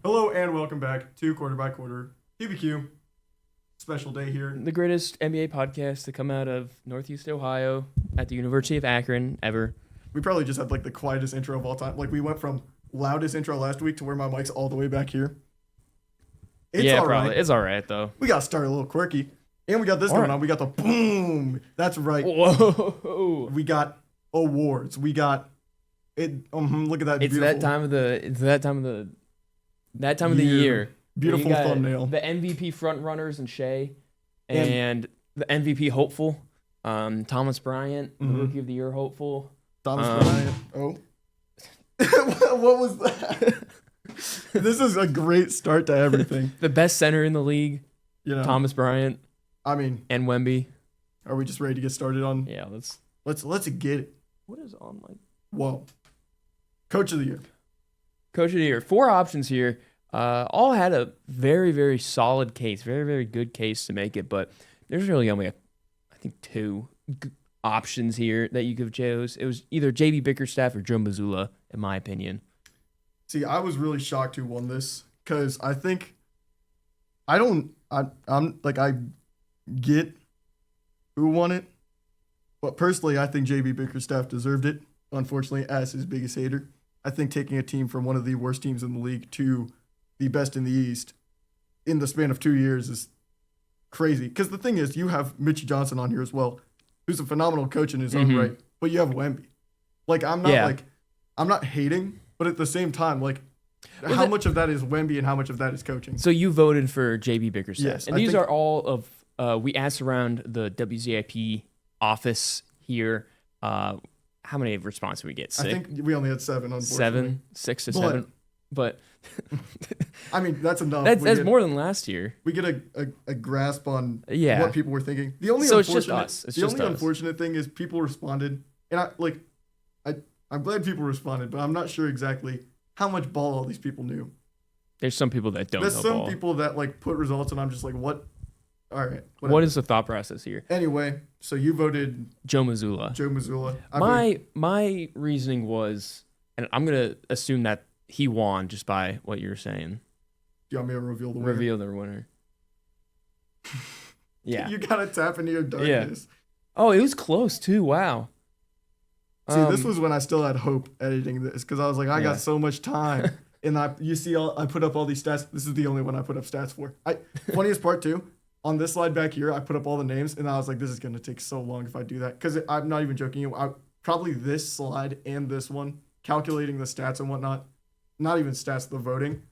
Hello and welcome back to Quarter by Quarter PBQ. Special day here. The greatest NBA podcast to come out of Northeast Ohio at the University of Akron ever. We probably just had like the quietest intro of all time. Like we went from loudest intro last week to where my mic's all the way back here. It's all probably. right. It's all right, though. We got started a little quirky. And we got this going on. We got the boom. That's right. Whoa. We got awards. We got it. Look at that. It's beautiful, that time of the year. Beautiful thumbnail. The MVP front runners and Shea, and the MVP hopeful, Thomas Bryant, the Rookie of the Year hopeful. Thomas Bryant. Oh. What was that? This is a great start to everything. The best center in the league, Thomas Bryant. I mean, and Wemby. Are we just ready to get started on? Yeah, let's get it. What is on my? Whoa. Coach of the Year. Coach of the Year. 4 options here. All had a very, very solid case, very, very good case to make it, but there's really only, I think, 2 options here that you could chose. It was either J.B. Bickerstaff or Joe Mazzulla, in my opinion. See, I was really shocked who won this because I think I get who won it, but personally, I think J.B. Bickerstaff deserved it. Unfortunately, as his biggest hater, I think taking a team from one of the worst teams in the league to the best in the East in the span of 2 years is crazy. Because the thing is, you have Mitch Johnson on here as well, who's a phenomenal coach in his own right, but you have Wemby. Like, I'm not hating, but at the same time, like, how much of that is Wemby and how much of that is coaching? So you voted for J.B. Bickerstaff. Yes, and these are all of, we asked around the WZIP office here, how many responses did we get? 6? I think we only had 7, unfortunately. 6 to 7. But I mean, that's enough. That's more than last year. We get a grasp on what people were thinking. The only it's just us. Unfortunate thing is people responded, and I'm glad people responded, but I'm not sure exactly how much ball all these people knew. There's some people that don't know There's some ball. people that like put results, and I'm just like, what? All right. Whatever. What is the thought process here? Anyway, so you voted Joe Mazzulla. My reasoning was, and I'm gonna assume that he won just by what you're saying. Do you want me to reveal the winner? Reveal the winner. Yeah. You gotta tap into your darkness. Yeah. Oh, it was close too. Wow. See, this was when I still had hope editing this because I was like, I got so much time. And I put up all these stats. This is the only one I put up stats for. Funniest part too, on this slide back here, I put up all the names and I was like, this is gonna take so long if I do that. Because I'm not even joking. Probably this slide and this one, calculating the stats and whatnot, not even stats, the voting,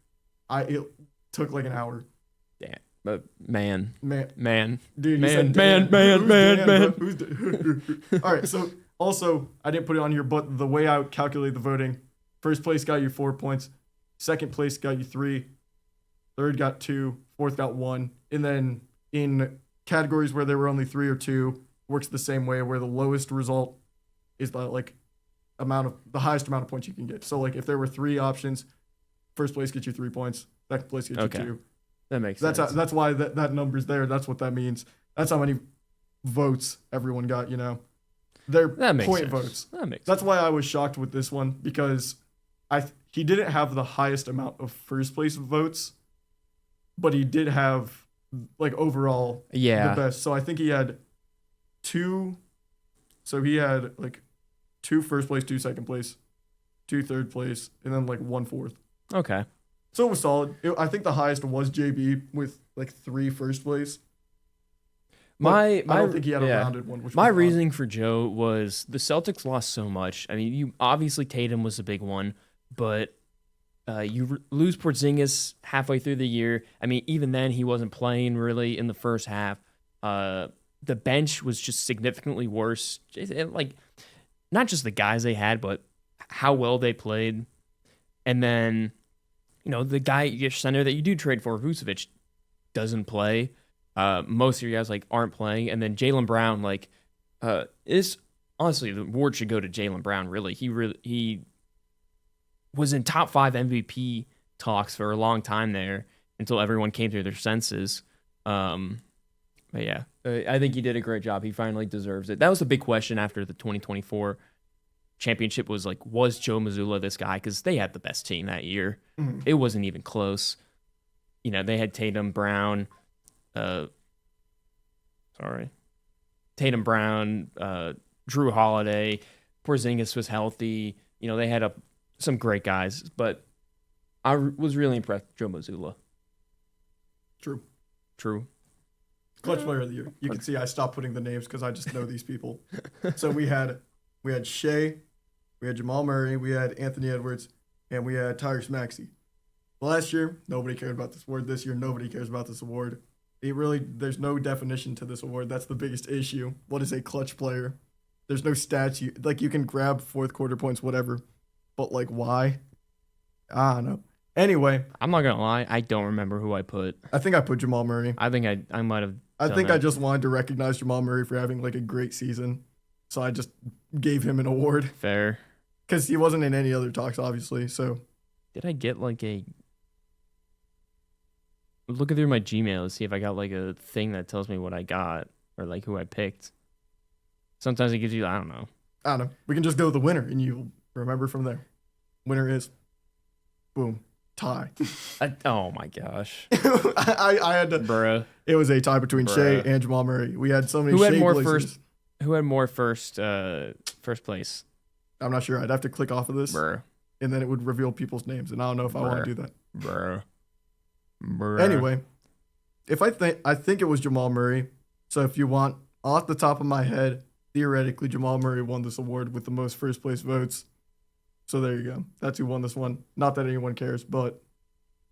it took like an hour. Damn. But man. Dude, man. Who's all right, so also, I didn't put it on here, but the way I calculate the voting, first place got you 4 points, second place got you 3, third got 2, fourth got 1, and then in categories where there were only 3 or 2, works the same way, where the lowest result is the highest amount of points you can get. So like if there were 3 options, first place gets you 3 points, second place gets you 2. That makes sense. That's why that number's there. That's what that means. That's how many votes everyone got, They're point votes. That's why I was shocked with this one because he didn't have the highest amount of first place votes, but he did have like overall the best. So I think he had 2. So he had like 2 first place, 2 second place, 2 third place, and then like 1 fourth. Okay. So it was solid. I think the highest was JB with like 3 first place. I don't think he had a rounded one. My reasoning for Joe was the Celtics lost so much. I mean, obviously Tatum was a big one, but you lose Porzingis halfway through the year. I mean, even then he wasn't playing really in the first half. The bench was just significantly worse. Like, not just the guys they had, but how well they played. And then, the guy, your center that you do trade for, Vucevic, doesn't play. Most of your guys aren't playing, and then Jaylen Brown is honestly the award should go to Jaylen Brown. Really, he was in top 5 MVP talks for a long time there until everyone came to their senses. But yeah, I think he did a great job. He finally deserves it. That was a big question after the 2024 championship was Joe Mazzulla this guy? Because they had the best team that year. Mhm. It wasn't even close. They had Tatum Brown, Drew Holiday, Porzingis was healthy. They had some great guys, but I was really impressed with Joe Mazzulla. True. Clutch player of the year. You can see I stopped putting the names because I just know these people. So we had Shea, we had Jamal Murray, we had Anthony Edwards, and we had Tyrese Maxey. Last year, nobody cared about this award. This year, nobody cares about this award. There's no definition to this award. That's the biggest issue. What is a clutch player? There's no stats. You can grab fourth quarter points, whatever. But, why? I don't know. Anyway. I'm not going to lie. I don't remember who I put. I think I put Jamal Murray. I think I might have. I just wanted to recognize Jamal Murray for having, a great season. So I just gave him an award. Fair. Because he wasn't in any other talks, obviously. So. Did I get, looking through my Gmail to see if I got, a thing that tells me what I got or, who I picked. Sometimes it gives you, I don't know. We can just go with the winner, and you'll remember from there. Winner is, boom, tie. Oh, my gosh. I had to. Bruh. It was a tie between Shea and Jamal Murray. We had so many Shea places. Who had more first place? I'm not sure. I'd have to click off of this. Bruh. And then it would reveal people's names, and I don't know if I want to do that. Bruh. Anyway, I think it was Jamal Murray. So if you want, off the top of my head, theoretically, Jamal Murray won this award with the most first place votes. So there you go. That's who won this one. Not that anyone cares, but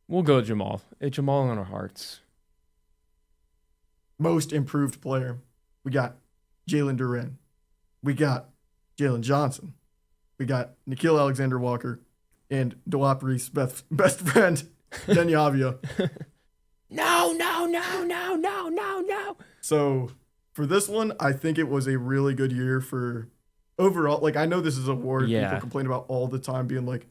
we'll go Jamal. It's Jamal in our hearts. Most improved player. We got Jalen Duren. We got Jalen Johnson. We got Nickeil Alexander-Walker and Dewap Reese's best friend, Denyavia. No. So for this one, I think it was a really good year for overall. I know this is an award people complain about all the time, being like,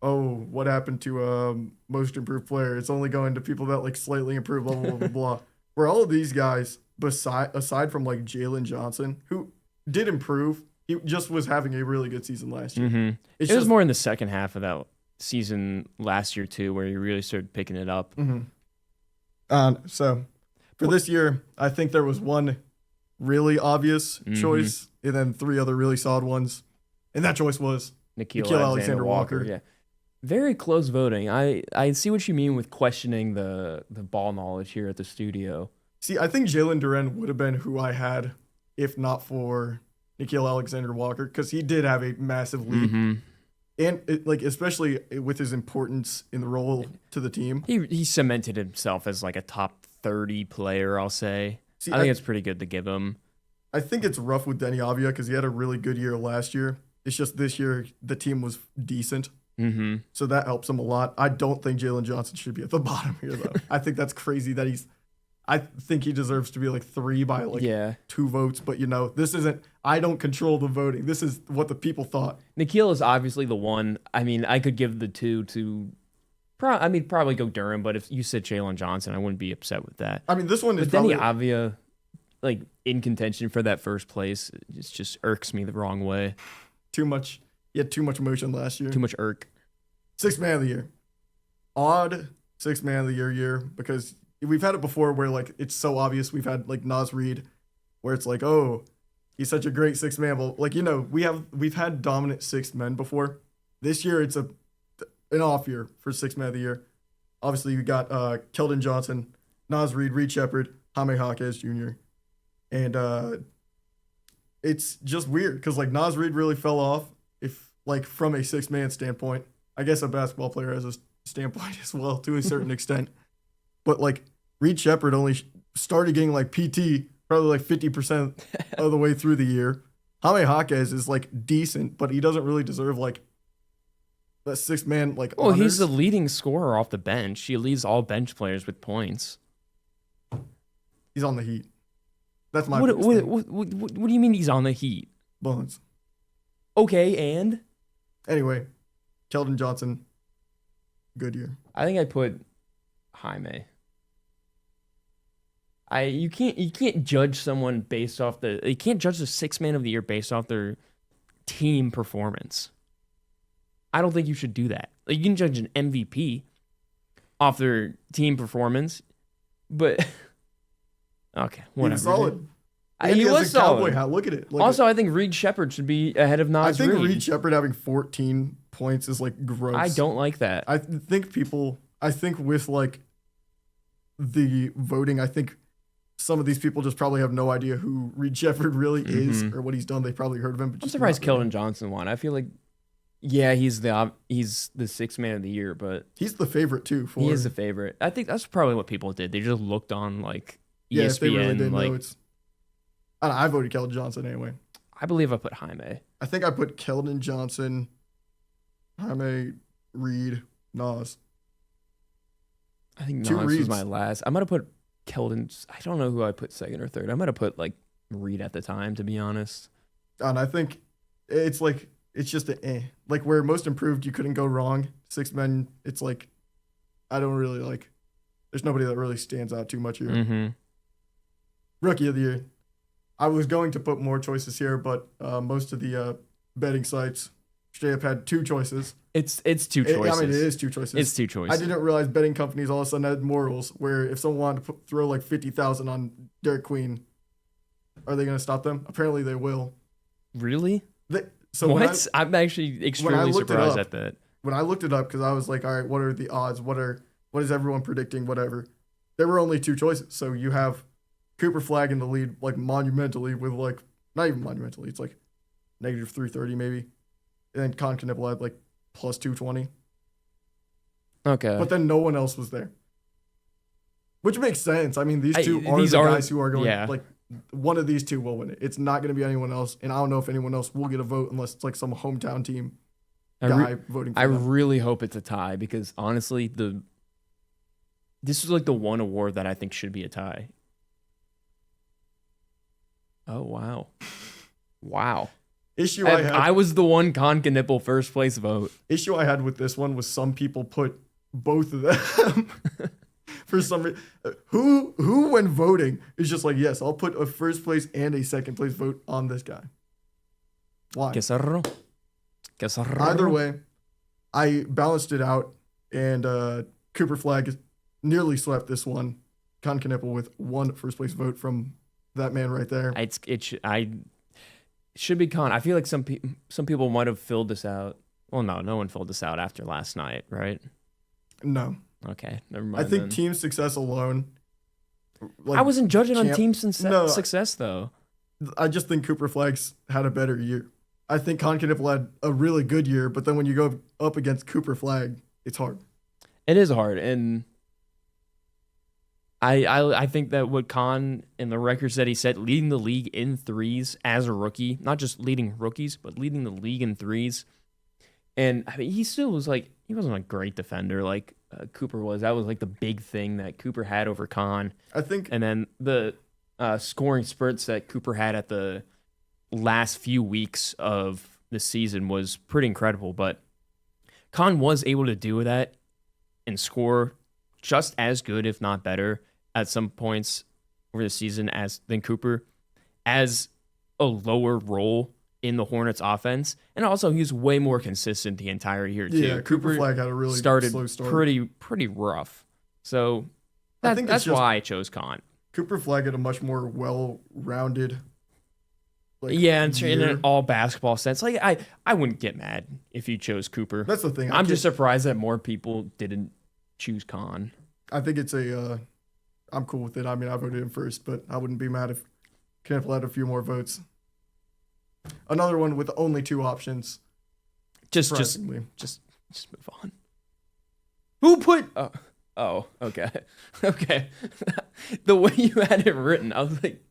oh, what happened to most improved player? It's only going to people that slightly improved, blah, blah, blah, blah. Where all of these guys, aside from Jalen Johnson, who did improve, he just was having a really good season last year. Mm-hmm. It was more in the second half of that season last year too, where he really started picking it up. Mm-hmm. So for this year, I think there was one really obvious choice and then three other really solid ones. And that choice was Nickeil Alexander-Walker. Yeah. Very close voting. I see what you mean with questioning the ball knowledge here at the studio. See, I think Jalen Duren would have been who I had if not for Nickeil Alexander-Walker, because he did have a massive lead. Mm-hmm. And especially with his importance in the role to the team. He cemented himself as a top 30 player, I'll say. See, I think it's pretty good to give him. I think it's rough with Denyavia because he had a really good year last year. It's just this year the team was decent. Mm-hmm. So that helps him a lot. I don't think Jalen Johnson should be at the bottom here, though. I think that's crazy that I think he deserves to be 3 by 2 votes. But, this isn't, I don't control the voting. This is what the people thought. Nickeil is obviously the one. I mean, I could give the 2 to, probably go Durham. But if you said Jalen Johnson, I wouldn't be upset with that. I mean, this one is but Denyavia, in contention for that first place, it just irks me the wrong way. Too much. He had too much emotion last year. Too much irk. Sixth man of the year. Odd sixth man of the year because we've had it before where it's so obvious. We've had Naz Reid where it's oh, he's such a great sixth man. Well, we've had dominant sixth men before. This year it's an off year for sixth man of the year. Obviously you got Keldon Johnson, Naz Reid, Reed Shepherd, Jaime Jaquez Jr. And it's just weird because Naz Reid really fell off from a sixth man standpoint. I guess a basketball player has a standpoint as well to a certain extent. But Reed Shepherd only started getting PT probably 50% of the way through the year. Jaime Jaquez is decent, but he doesn't really deserve that sixth man Well, honors. He's the leading scorer off the bench. He leads all bench players with points. He's on the Heat. That's my what do you mean he's on the Heat? Bones. Okay, and anyway, Keldon Johnson, good year. I think I put Jaime. You can't judge someone based off you can't judge the sixth man of the year based off their team performance. I don't think you should do that. Like, you can judge an MVP off their team performance, but okay, whatever. He was solid. He was solid. Cowboy hat. Look at it. Also, I think Reed Shepard should be ahead of Nas I think Reed. Reed Shepard having 14 points is like gross. I don't like that. I think with like the voting, I think some of these people just probably have no idea who Reed Shepard really is or what he's done. They probably heard of him. But I'm surprised Keldon Johnson won. I feel like, yeah, he's the sixth man of the year, but he's the favorite too. He is the favorite. I think that's probably what people did. They just looked on like ESPN. Yeah, if they really didn't like, know it's. I voted Keldon Johnson anyway. I believe I put Jaime. I think I put Keldon Johnson, Jaime, Reed, Nas. I think Nas was my last. I'm gonna put Keldon. I don't know who I put second or third. I'm gonna put like Reed at the time, to be honest. And I think it's like it's just like where most improved you couldn't go wrong. Six men. It's like I don't really like. There's nobody that really stands out too much here. Mm-hmm. Rookie of the year. I was going to put more choices here, but most of the betting sites straight up had two choices. It's two choices. I mean, it is two choices. It's two choices. I didn't realize betting companies all of a sudden had morals where if someone wanted to throw like 50,000 on Derek Queen, are they going to stop them? Apparently they will. Really? So what? I'm actually extremely surprised at that. When I looked it up, because I was like, all right, what are the odds? What is everyone predicting? Whatever. There were only two choices. So you have Cooper Flagg in the lead, like monumentally, with like not even monumentally. It's like negative 330 maybe, and then Con Knipple had like plus 220. Okay. But then no one else was there, which makes sense. I mean, these two are the guys who are going. Yeah. Like one of these two will win it. It's not going to be anyone else, and I don't know if anyone else will get a vote unless it's like some hometown team guy voting for I them. really hope it's a tie because honestly, this is like the one award that I think should be a tie. Oh, wow. Wow. I was the one Con Knipple first place vote. Issue I had with this one was some people put both of them for some reason. Who when voting is just like, yes, I'll put a first place and a second place vote on this guy. Why? Either way, I balanced it out, and Cooper Flagg nearly swept this one. Con Knipple with one first place vote from that man right there. It should be Con. I feel like some people might have filled this out. Well, no one filled this out after last night, right? No. Okay, never mind. I think team success alone. Like, I wasn't judging on team success though. I just think Cooper Flagg's had a better year. I think Con Knipple had a really good year, but then when you go up against Cooper Flagg, it's hard. It is hard, and I think that what Con in the records that he set, leading the league in threes as a rookie, not just leading rookies, but leading the league in threes. And I mean, he still was like, he wasn't a great defender like Cooper was. That was like the big thing that Cooper had over Con. I think. And then the scoring spurts that Cooper had at the last few weeks of the season was pretty incredible. But Con was able to do that and score just as good, if not better, at some points over the season than Cooper, as a lower role in the Hornets offense. And also he was way more consistent the entire year too. Yeah, Cooper Flagg had a really slow start. pretty rough. So that's why I chose Con. Cooper Flagg had a much more well-rounded in an all basketball sense. Like I wouldn't get mad if you chose Cooper. That's the thing. I'm just surprised that more people didn't choose Con. I think it's I'm cool with it. I mean, I voted him first, but I wouldn't be mad if Knipple had a few more votes. Another one with only two options. Just move on. Who put? Oh, okay, okay. The way you had it written, I was like,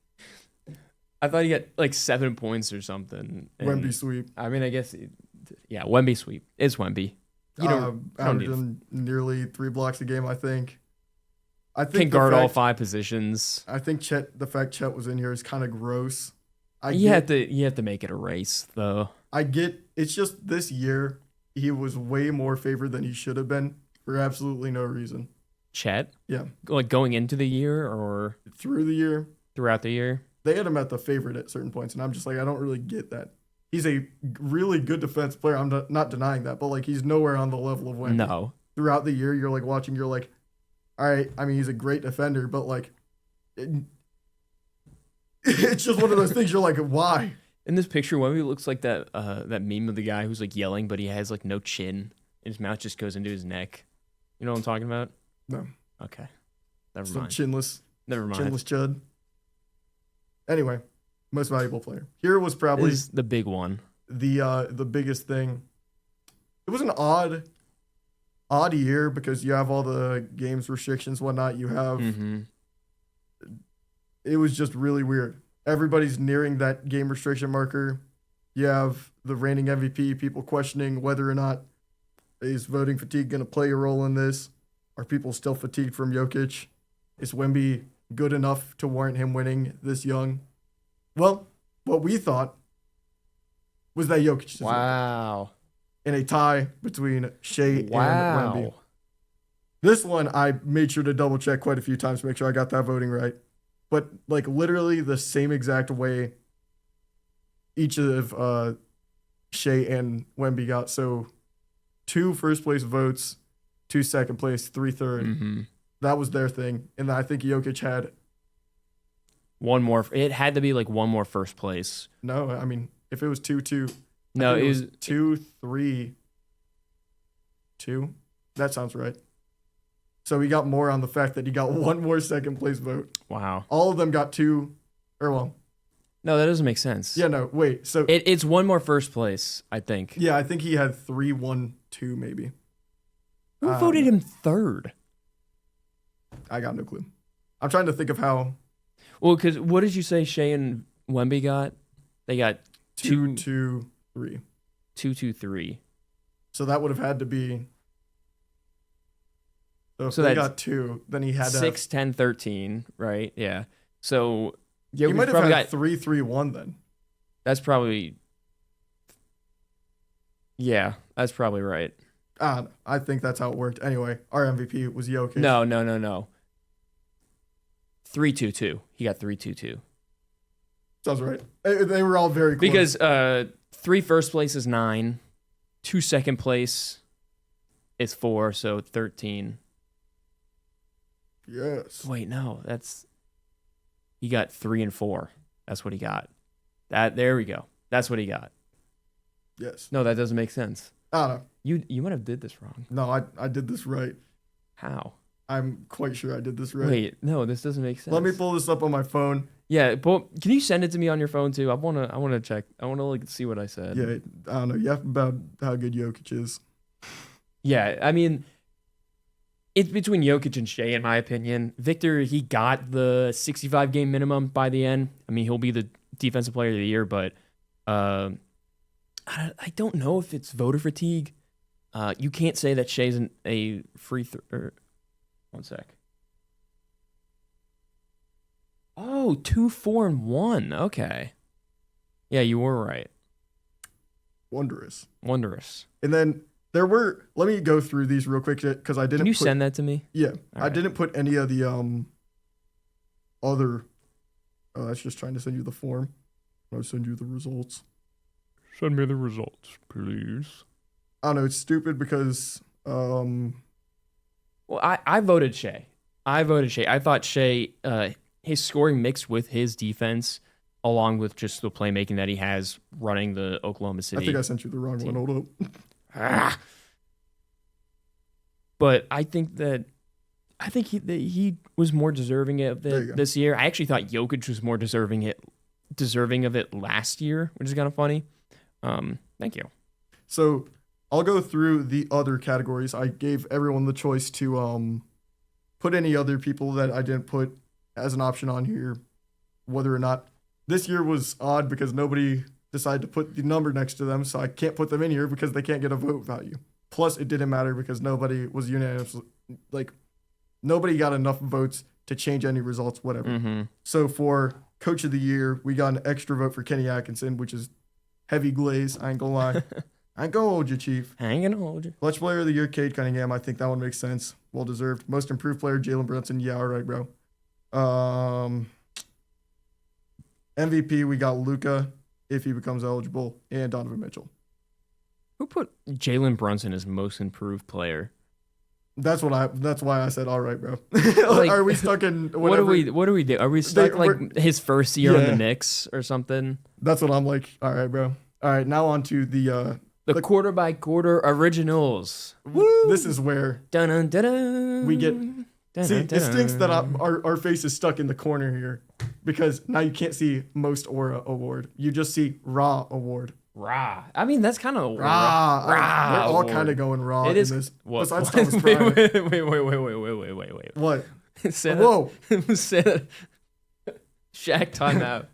I thought he got like 7 points or something. Wemby sweep. I mean, I guess, yeah, Wemby sweep. It's Wemby. Averaging nearly 3 blocks a game, I think. Can guard all 5 positions. I think the fact Chet was in here is kind of gross. You have to make it a race, though. It's just this year he was way more favored than he should have been for absolutely no reason. Chet? Yeah. Like going into the year or through the year? Throughout the year? They had him at the favorite at certain points, and I'm just like, I don't really get that. he's a really good defensive player. I'm not denying that, but like he's nowhere on the level of Wemby. No. Throughout the year, you're like watching, you're like, all right, I mean, he's a great defender, but like, it's just one of those things. You're like, why? In this picture, Wemby looks like that meme of the guy who's like yelling, but he has like no chin, and his mouth just goes into his neck. You know what I'm talking about? No. Okay. Never Some mind. chinless Chinless chud. Anyway, most valuable player. Here was probably is the big one. The biggest thing. It was an odd year because you have all the games restrictions, whatnot. You have it was just really weird. Everybody's nearing that game restriction marker. You have the reigning MVP, people questioning whether or not is voting fatigue going to play a role in this. Are people still fatigued from Jokic? Is Wemby good enough to warrant him winning this young? Well, what we thought was that Jokic deserved it. Wow. In a tie between Shea and Wemby. This one, I made sure to double check quite a few times to make sure I got that voting right. But like literally the same exact way each of Shea and Wemby got. So 2 first place votes, 2 second place, 3 third. That was their thing. And I think Jokic had one more. It had to be like one more first place. No, I mean, if it was 2-2. No, it was 2-3-2. That sounds right. So he got more on the fact that he got one more second place vote. Wow. All of them got 2, or well. No, that doesn't make sense. Yeah, no, wait. So it's one more first place, I think. Yeah, I think he had 3-1-2 maybe. Who voted him third? I got no clue. I'm trying to think of how. Well, because what did you say Shea and Wemby got? They got 2-2-3. 2-2-3. So that would have had to be. So if they got 2, then he had 6, 10, 13, right? Yeah. So he might have had 3-3-1 then. That's probably. Yeah, that's probably right. I think that's how it worked. Anyway, our MVP was Jokic. No. 3-2-2. He got 3-2-2. Sounds right. They were all very close. Because 3 first place is 9, 2 second place is 4, so 13. Yes. Wait, no, he got 3 and 4. That's what he got. There we go. That's what he got. Yes. No, that doesn't make sense. I don't know. You might have did this wrong. No, I did this right. How? I'm quite sure I did this right. Wait, no, this doesn't make sense. Let me pull this up on my phone. Yeah, but can you send it to me on your phone too? I wanna check. I wanna like see what I said. Yeah, I don't know. You have about how good Jokic is. Yeah, I mean, it's between Jokic and Shea, in my opinion. Victor, he got the 65 game minimum by the end. I mean, he'll be the defensive player of the year, but I don't know if it's voter fatigue. You can't say that Shea's a free throw. One sec. Oh, 2, 4, and 1. Okay. Yeah, you were right. Wondrous. And then there were. Let me go through these real quick because I didn't. Can you send that to me? Yeah, All I right. didn't put any of the other. Oh, that's just trying to send you the form. I'll send you the results. Send me the results, please. I don't know. It's stupid because. Well, I voted Shea. I thought Shea, his scoring mixed with his defense, along with just the playmaking that he has running the Oklahoma City. I think I sent you the wrong one. Hold up. But I think he was more deserving of it this year. I actually thought Jokic was more deserving of it last year, which is kind of funny. Thank you. So I'll go through the other categories. I gave everyone the choice to put any other people that I didn't put as an option on here, whether or not. This year was odd because nobody decided to put the number next to them, so I can't put them in here because they can't get a vote value. Plus, it didn't matter because nobody was unanimous. Like, nobody got enough votes to change any results, whatever. Mm-hmm. So for Coach of the Year, we got an extra vote for Kenny Atkinson, which is heavy glaze. I ain't gonna lie. I ain't gonna hold you, Chief. I ain't gonna hold you. Clutch Player of the Year, Cade Cunningham. I think that one makes sense. Well deserved. Most Improved Player, Jalen Brunson. Yeah, all right, bro. MVP, we got Luka. if he becomes eligible, and Donovan Mitchell. Who put Jalen Brunson as most improved player? That's why I said all right, bro. Like, are we stuck in whatever? What do we do? Are we stuck like his first year in the Knicks or something? That's what I'm like. All right, bro. All right, now on to the quarter by quarter originals. Woo! This is where Dun-dun-dun-dun. we get. See, Dun-dun-dun. it stinks that our face is stuck in the corner here because now you can't see most aura award. You just see raw award. Raw. I mean, that's kind of Raw. We're all award. kind of going raw It in is. this. What? Besides Thomas Bryant. Wait. What? Say Whoa. that. Say that. Shaq timeout.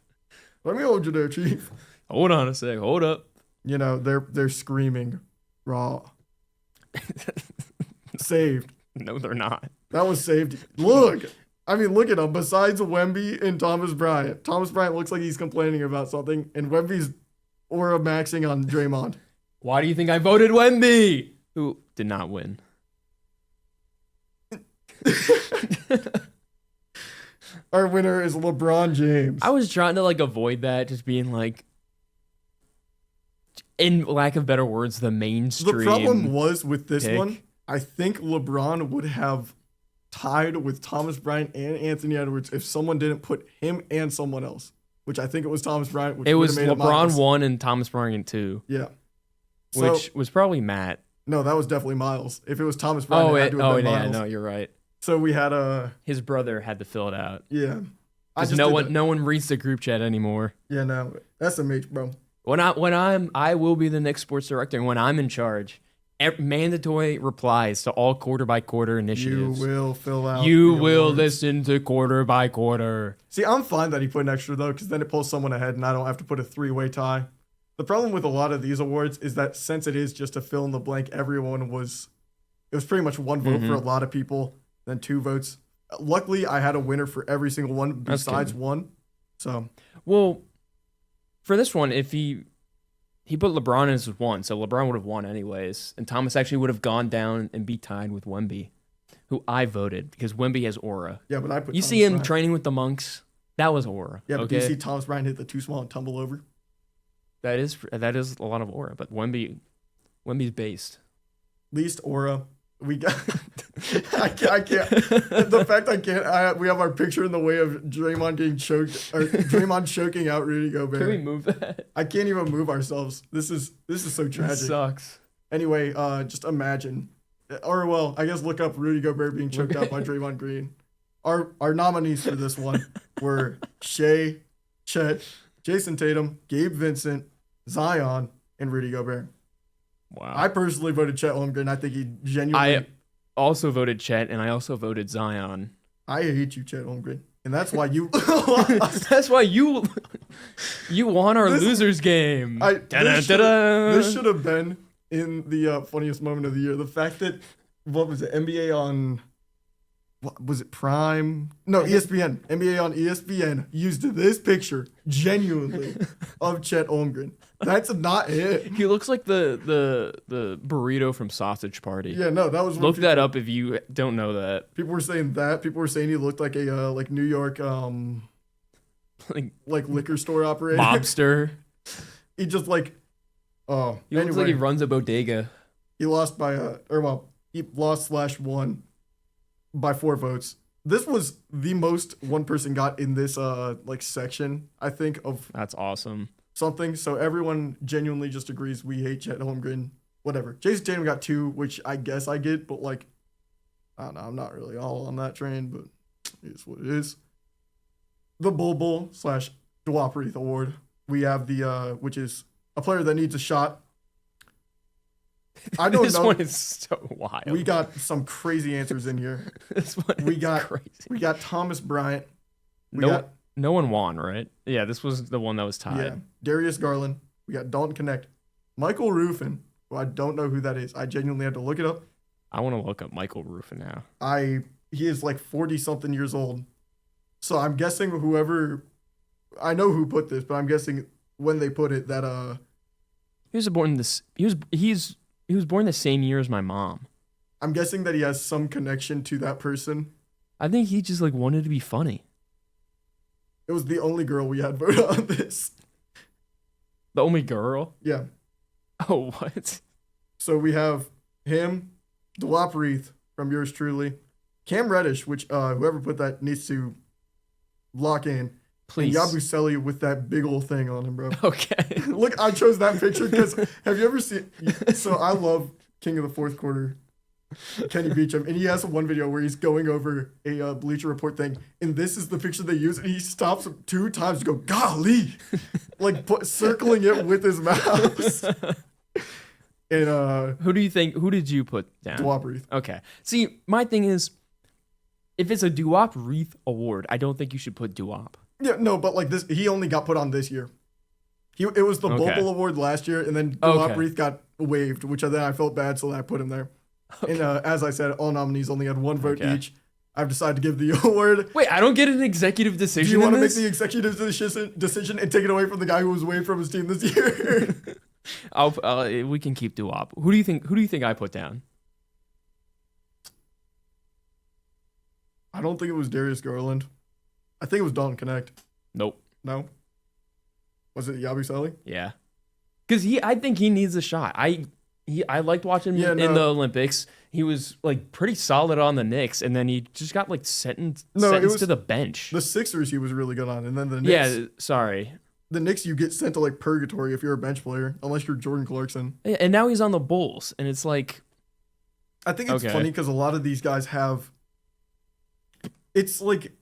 Let me hold you there, Chief. Hold on a sec. Hold up. You know, they're screaming raw. Saved. No, they're not. That was saved. Look. I mean, look at them. Besides Wemby and Thomas Bryant looks like he's complaining about something, and Wemby's aura maxing on Draymond. Why do you think I voted Wemby? Who did not win? Our winner is LeBron James. I was trying to like avoid that, just being like, in lack of better words, the mainstream. The problem was with this pick. one, I think LeBron would have tied with Thomas Bryant and Anthony Edwards if someone didn't put him and someone else, which I think it was Thomas Bryant. Which It was made LeBron 1 and Thomas Bryant 2. Yeah. Which was probably Matt. No, that was definitely Miles. If it was Thomas Bryant, it had to have been Miles. No, you're right. So we had his brother had to fill it out. Yeah. Because no one reads the group chat anymore. Yeah, no. SMH, bro. I will be the next sports director, and when I'm in charge, mandatory replies to all quarter by quarter initiatives. You will fill out. You will listen to quarter by quarter. See, I'm fine that he put an extra though, because then it pulls someone ahead, and I don't have to put a 3-way tie. The problem with a lot of these awards is that since it is just a fill in the blank, it was pretty much one vote for a lot of people, then 2 votes. Luckily, I had a winner for every single one besides one. So, well, for this one, if he put LeBron as 1, so LeBron would have won anyways, and Thomas actually would have gone down and be tied with Wemby, who I voted because Wemby has aura. Yeah, but I put. You see him training with the monks. That was aura. Yeah, but okay? do you see Thomas Bryant hit the too small and tumble over? That is a lot of aura, but Wemby's based. Least aura. We got. I can't. The fact I can't. We have our picture in the way of Draymond getting choked, or Draymond choking out Rudy Gobert. Can we move that? I can't even move ourselves. This is so tragic. It sucks. Anyway, just imagine, or well, I guess look up Rudy Gobert being choked out by Draymond Green. Our nominees for this one were Shea, Chet, Jason Tatum, Gabe Vincent, Zion, and Rudy Gobert. Wow. I personally voted Chet Holmgren. I think he genuinely. I also voted Chet, and I also voted Zion. I hate you, Chet Holmgren, and that's why you. That's why you won our losers game. This should have been in the funniest moment of the year. The fact that what was it? NBA on. What was it? Prime? No, ESPN. NBA on ESPN used this picture genuinely of Chet Holmgren. That's not it. He looks like the burrito from Sausage Party. Yeah, no, that was. Look that up if you don't know that. People were saying that. People were saying he looked like a like New York like liquor store operator. Mobster. He just like He looks like he runs a bodega. He lost by he lost/won by 4 votes. This was the most one person got in this like section, I think, of That's awesome. something. So everyone genuinely just agrees we hate Chet Holmgren. Whatever. Jason Tatum got 2, which I guess I get, but like I don't know, I'm not really all on that train, but it's what it is. The Bull / Dwappreeth Award. We have the which is a player that needs a shot. I don't This know. one is so wild. We got some crazy answers in here. This one is crazy. We got Thomas Bryant. No one won, right? Yeah, this was the one that was tied. Yeah, Darius Garland. We got Dalton Connect. Michael Ruffin, who I don't know who that is. I genuinely had to look it up. I want to look up Michael Ruffin now. He is like 40-something years old. So I'm guessing whoever, I know who put this, but I'm guessing when they put it that he was born the same year as my mom. I'm guessing that he has some connection to that person. I think he just like wanted to be funny. It was the only girl we had vote on this. The only girl? Yeah. Oh, what? So we have him, DeWop Reith from yours truly, Cam Reddish, which whoever put that needs to lock in. Please. And Yabusele with that big old thing on him, bro. Okay. Look, I chose that picture because have you ever seen? So I love King of the Fourth Quarter, Kenny Beecham, and he has one video where he's going over a Bleacher Report thing, and this is the picture they use, and he stops 2 times to go, golly, like circling it with his mouse. And who did you put down? DeWop Reith. Okay. See, my thing is, if it's a DeWop Reith award, I don't think you should put DeWop. Yeah, no, but like this, he only got put on this year. It was the Okay. Bobble Award last year, and then DeWop Okay. Reith got waived, which then I felt bad, so I put him there. Okay. And as I said, all nominees only had 1 vote Okay. each. I've decided to give the award. Wait, I don't get an executive Do decision. you want to in make this? the executive decision and take it away from the guy who was waived from his team this year? We can keep DeWop. Who do you think I put down? I don't think it was Darius Garland. I think it was Dalton Connect. Nope. No? Was it Yabusele? Yeah. Because I think he needs a shot. I liked watching him in the Olympics. He was like pretty solid on the Knicks, and then he just got like sentenced to the bench. The Sixers he was really good on, and then the Knicks. Yeah, sorry. The Knicks you get sent to like purgatory if you're a bench player, unless you're Jordan Clarkson. And now he's on the Bulls, and it's like, I think it's Okay. funny because a lot of these guys have. It's like,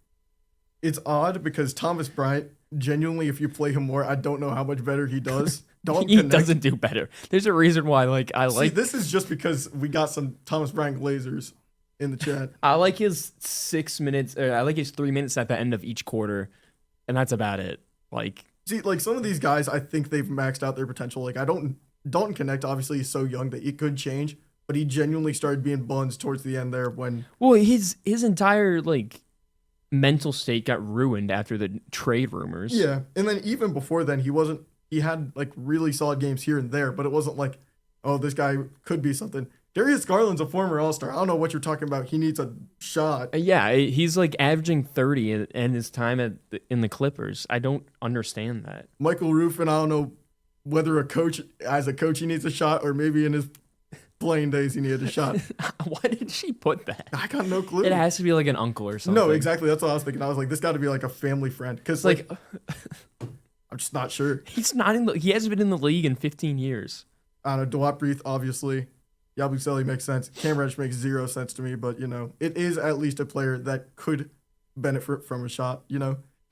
it's odd because Thomas Bryant, genuinely, if you play him more, I don't know how much better he does. Dalton he Connect- doesn't do better. There's a reason why. Like I See, like this is just because we got some Thomas Bryant Glazers in the chat. I like his 6 minutes. I like his 3 minutes at the end of each quarter, and that's about it. Like. See, like some of these guys, I think they've maxed out their potential. Like Dalton Connect, obviously, is so young that it could change, but he genuinely started being buns towards the end there when. Well, his entire like mental state got ruined after the trade rumors. Yeah, and then even before then, he wasn't. He had like really solid games here and there, but it wasn't like, oh, this guy could be something. Darius Garland's a former All-Star. I don't know what you're talking about. He needs a shot. Yeah, he's like averaging 30 in his time in the Clippers. I don't understand that. Michael Ruffin, I don't know whether as a coach, he needs a shot, or maybe in his playing days he needed a shot. Why did she put that? I got no clue. It has to be like an uncle or something. No, exactly. That's what I was thinking. I was like, this got to be like a family friend, because It's like I'm just not sure. he's not he hasn't been in the league in 15 years. I don't know. DeWop Reith, obviously. Yabusele makes sense. Cam Reddish makes 0 sense to me, but it is at least a player that could benefit from a shot.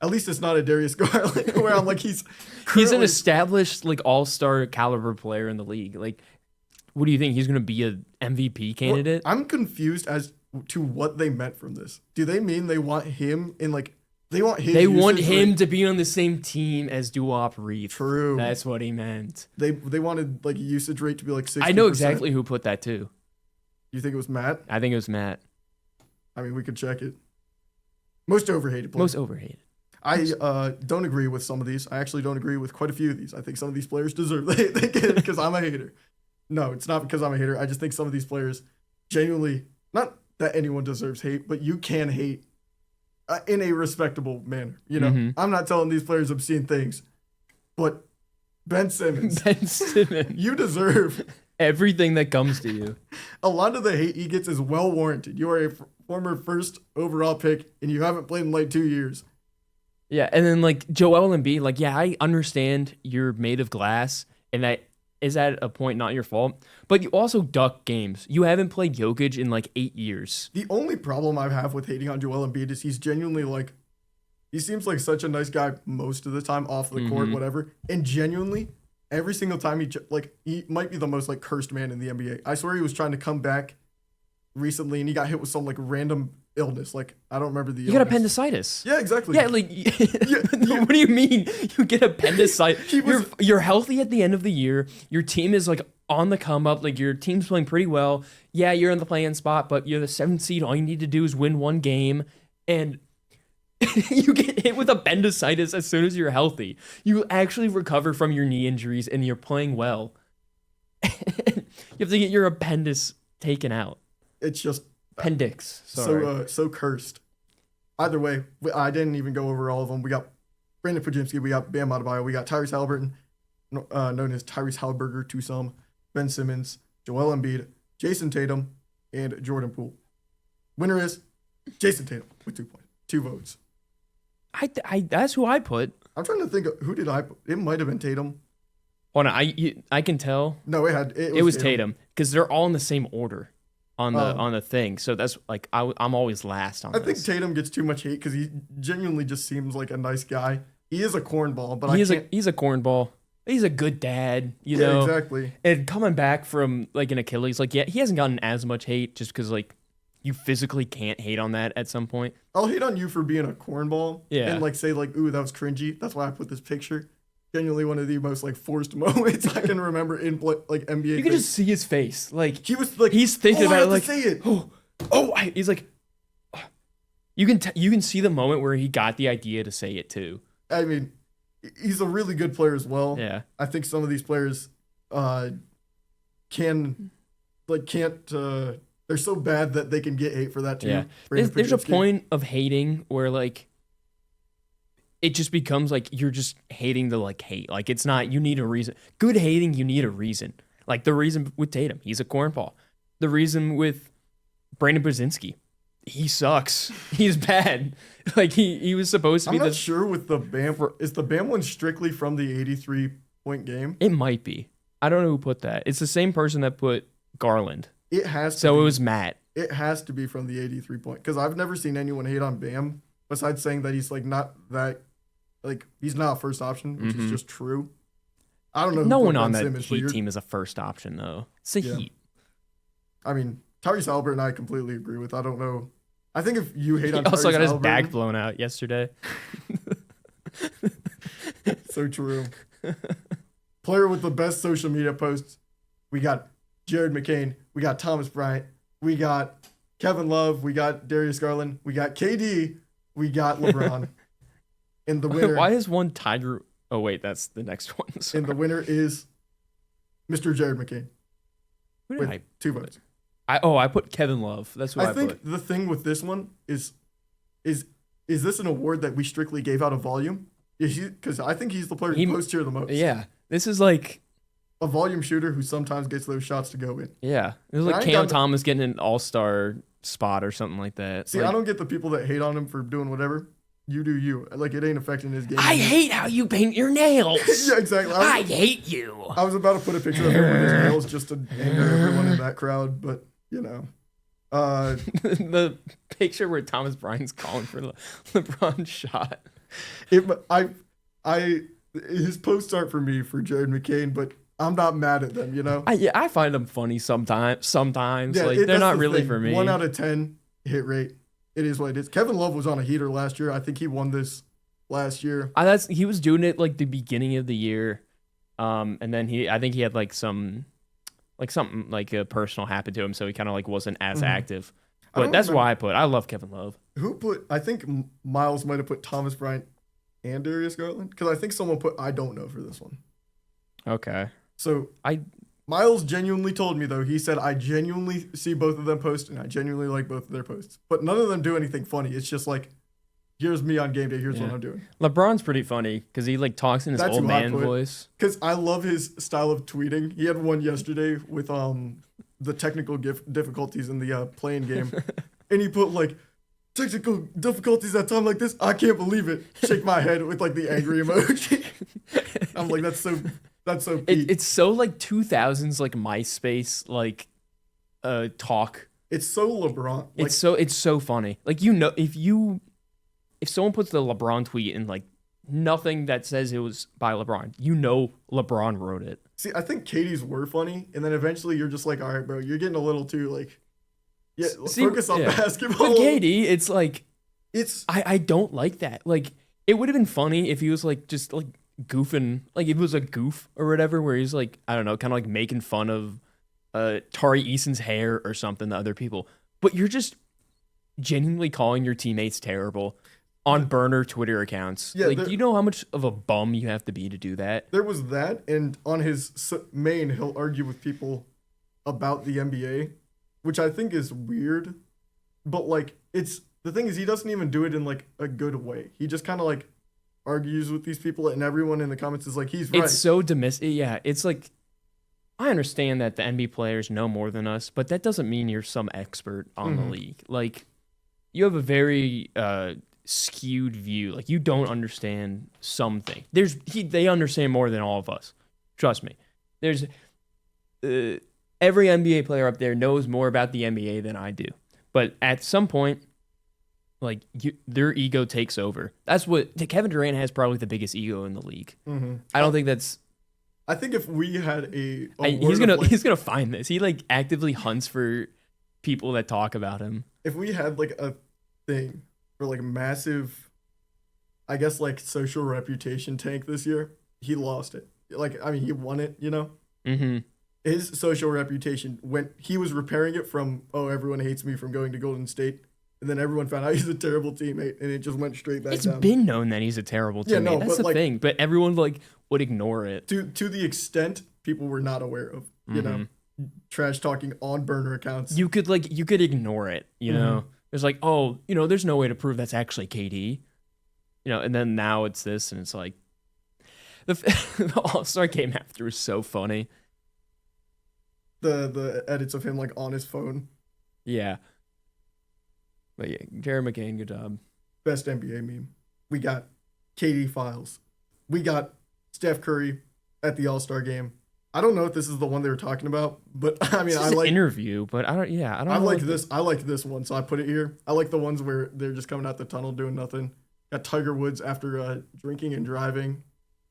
At least it's not a Darius Garland where I'm like he's an established like all-star caliber player in the league. Like, what do you think? He's going to be a MVP candidate? Well, I'm confused as to what they meant from this. Do they mean they want him in like they want his? They want usage him rate? to be on the same team as DeWop Reith. True. That's what he meant. They wanted like a usage rate to be like 60%. I know exactly who put that too. You think it was Matt? I think it was Matt. I mean, we could check it. Most overhated player. Most overhated. I don't agree with some of these. I actually don't agree with quite a few of these. I think some of these players deserve they get it because I'm a hater. No, it's not because I'm a hater. I just think some of these players genuinely, not that anyone deserves hate, but you can hate in a respectable manner. I'm not telling these players obscene things, but Ben Simmons, Ben Simmons. you deserve Everything that comes to you. a lot of the hate he gets is well warranted. You are a former first overall pick, and you haven't played in like 2 years. Yeah, and then like Joel Embiid, like, yeah, I understand you're made of glass, and that is at a point not your fault, but you also duck games. You haven't played Jokic in like 8 years. The only problem I have with hating on Joel Embiid is he's genuinely like, he seems like such a nice guy most of the time off the court, whatever, and genuinely every single time he might be the most like cursed man in the NBA. I swear he was trying to come back recently and he got hit with some like random illness. Like I don't remember the You got illness. appendicitis. Yeah, exactly. Yeah, like what do you mean you get appendicitis? You're healthy at the end of the year. Your team is like on the come up. Like your team's playing pretty well. Yeah, you're in the play-in spot, but you're the 7th seed. All you need to do is win one game, and you get hit with appendicitis as soon as you're healthy. You actually recover from your knee injuries, and you're playing well. You have to get your appendix taken out. It's just Appendix. Sorry. so cursed. Either way, I didn't even go over all of them. We got Brandon Pajimski, we got Bam Adebayo, we got Tyrese Halliburton, known as Tyrese Halliburton to some, Ben Simmons, Joel Embiid, Jason Tatum, and Jordan Poole. Winner is Jason Tatum with 2 points, 2 votes. That's who I put. I'm trying to think of who did I put. It might have been Tatum. Hold on, I can tell. No, it was Tatum because they're all in the same order on the thing. So that's like I'm always last on. I think Tatum gets too much hate because he genuinely just seems like a nice guy. He is a cornball, but he's a cornball. He's a good dad, you know. Exactly. And coming back from like an Achilles, like he hasn't gotten as much hate just because like you physically can't hate on that at some point. I'll hate on you for being a cornball. Yeah. And like say like, ooh, that was cringy. That's why I put this picture. Genuinely one of the most like forced moments I can remember in like NBA. You can just see his face, like he was like he's thinking about it, like say it. He's like, you can see the moment where he got the idea to say it too. I mean, he's a really good player as well. Yeah, I think some of these players can't. They're so bad that they can get hate for that too. Yeah, there's a point of hating where like it just becomes like you're just hating the like hate. Like it's not, you need a reason. Good hating, you need a reason. Like the reason with Tatum, he's a cornball. The reason with Brandon Brzezinski, he sucks. He's bad. Like he was supposed to be. I'm not sure with the Bam. Is the Bam one strictly from the 83-point game? It might be. I don't know who put that. It's the same person that put Garland. It has to. So be. It was Matt. It has to be from the 83-point because I've never seen anyone hate on Bam besides saying that he's like not that, like he's not a first option, which is just true. I don't know. No one on that Heat team is a first option though. It's the Heat. I mean, Tyrese Halliburton, I completely agree with. I don't know. I think if you hate on He also Tyrese got his Halliburton, back blown out yesterday. So true. Player with the best social media posts. We got Jared McCain. We got Thomas Bryant. We got Kevin Love. We got Darius Garland. We got KD. We got LeBron. And the winner. Why is one Tiger? Oh wait, that's the next one. Sorry. And the winner is Mr. Jared McCain. Who with did I 2 votes. I put Kevin Love. That's what I put. I think the thing with this one is this an award that we strictly gave out of volume? Because I think he's the player who posts here the most. Yeah, this is like a volume shooter who sometimes gets those shots to go in. Yeah, it was like Cam Thomas getting an all-star spot or something like that. See, like, I don't get the people that hate on him for doing whatever. You do you. Like, it ain't affecting his game. I hate how you paint your nails. Yeah, exactly. I hate you. I was about to put a picture of him with his nails just to anger everyone in that crowd, but, you know. The picture where Thomas Bryant's calling for LeBron's shot. His posts aren't for me, for Jared McCain, but I'm not mad at them, you know? I find them funny sometimes. Yeah, like, they're not really for me. 1 out of 10 hit rate. It is what it is. Kevin Love was on a heater last year. I think he won this last year. He was doing it like the beginning of the year. And then I think he had like something like a personal happened to him, so he kind of like wasn't as active. But that's why I love Kevin Love. I think Miles might have put Thomas Bryant and Darius Garland, because I think someone put I don't know for this one. Okay. So Miles genuinely told me, though, he said, I genuinely see both of them post, and I genuinely like both of their posts. But none of them do anything funny. It's just like, here's me on game day, here's what I'm doing. LeBron's pretty funny, because he like talks in his old man voice. Because I love his style of tweeting. He had one yesterday with the technical difficulties in the playing game. And he put like, technical difficulties at a time like this, I can't believe it. Shake my head with like the angry emoji. I'm like, that's so peak. It's so like 2000s like MySpace like talk. It's so LeBron. Like, it's so funny. Like, you know, if someone puts the LeBron tweet and like nothing that says it was by LeBron, you know LeBron wrote it. See, I think Katie's were funny, and then eventually you're just like, all right, bro, you're getting a little too like, focus on basketball. With Katie, it's like, I don't like that. Like, it would have been funny if he was like just like goofing, like it was a goof or whatever, where he's like, I don't know, kind of like making fun of Tari Eason's hair or something to other people. But you're just genuinely calling your teammates terrible on burner Twitter accounts. Yeah, like, you know how much of a bum you have to be to do that? There was that, and on his main, he'll argue with people about the NBA, which I think is weird. But like, the thing is, he doesn't even do it in like a good way. He just kind of like argues with these people, and everyone in the comments is like, he's right. It's so yeah, it's like, I understand that the NBA players know more than us, but that doesn't mean you're some expert on the league. Like, you have a very skewed view. Like, you don't understand something. They understand more than all of us. Trust me. There's every NBA player up there knows more about the NBA than I do. But at some point, like, their ego takes over. That's what Kevin Durant has, probably the biggest ego in the league. I don't think that's. I think if we had he's gonna find this. He like actively hunts for people that talk about him. If we had like a thing for like a massive, I guess like social reputation tank this year, he lost it. Like, I mean, he won it, you know. His social reputation, when he was repairing it from, oh, everyone hates me from going to Golden State, and then everyone found out he's a terrible teammate, and it just went straight back down. It's been known that he's a terrible teammate. Yeah, no, that's the thing. But everyone like would ignore it to the extent people were not aware of. You know, trash talking on burner accounts. You could ignore it. You know, it's like, oh, you know, there's no way to prove that's actually KD. You know, and then now it's this, and it's like the All-Star game after was so funny. The edits of him like on his phone. Yeah. But yeah, Jared McCain, good job. Best NBA meme. We got KD files. We got Steph Curry at the All-Star game. I don't know if this is the one they were talking about, but I mean, I like interview, but I don't know. I like this one, so I put it here. I like the ones where they're just coming out the tunnel doing nothing. Got Tiger Woods after drinking and driving.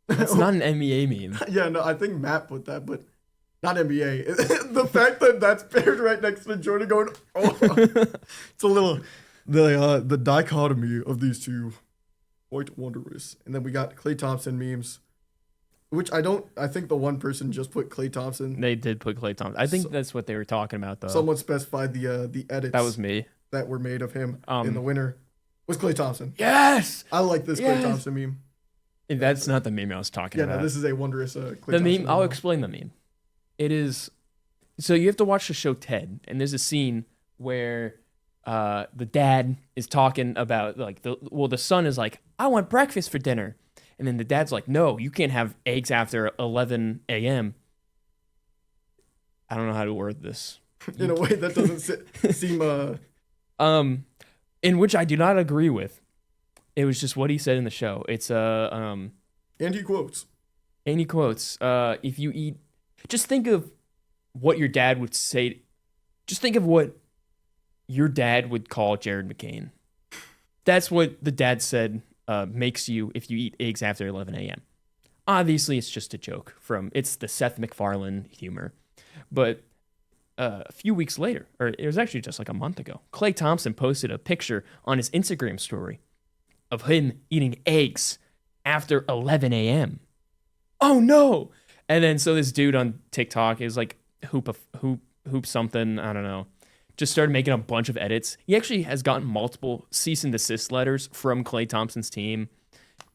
It's not an NBA meme. Yeah, no, I think Matt put that, but not NBA. The fact that that's paired right next to Jordan going, oh, it's a little the dichotomy of these two, quite wondrous. And then we got Klay Thompson memes, which I think the one person just put Klay Thompson. They did put Klay Thompson. I think that's what they were talking about, though. Someone specified the edits. That was me. That were made of him in the winter was Klay Thompson. Yes, I like this Klay Thompson meme. And that's not the meme I was talking about. Yeah, no, this is a wondrous Klay the Thompson meme. I'll explain the meme. It is, so you have to watch the show Ted, and there's a scene where the dad is talking about like the son is like, I want breakfast for dinner, and then the dad's like, no, you can't have eggs after 11 a.m. I don't know how to word this in a way that doesn't seem in which I do not agree with. It was just what he said in the show. It's and he quotes. If you eat. Just think of what your dad would say. Just think of what your dad would call Jared McCain. That's what the dad said makes you if you eat eggs after 11 a.m. Obviously, it's just a joke. It's the Seth MacFarlane humor. But a few weeks later, or it was actually just like a month ago, Klay Thompson posted a picture on his Instagram story of him eating eggs after 11 a.m. Oh, no! And then so this dude on TikTok is like hoop something, I don't know, just started making a bunch of edits. He actually has gotten multiple cease and desist letters from Klay Thompson's team,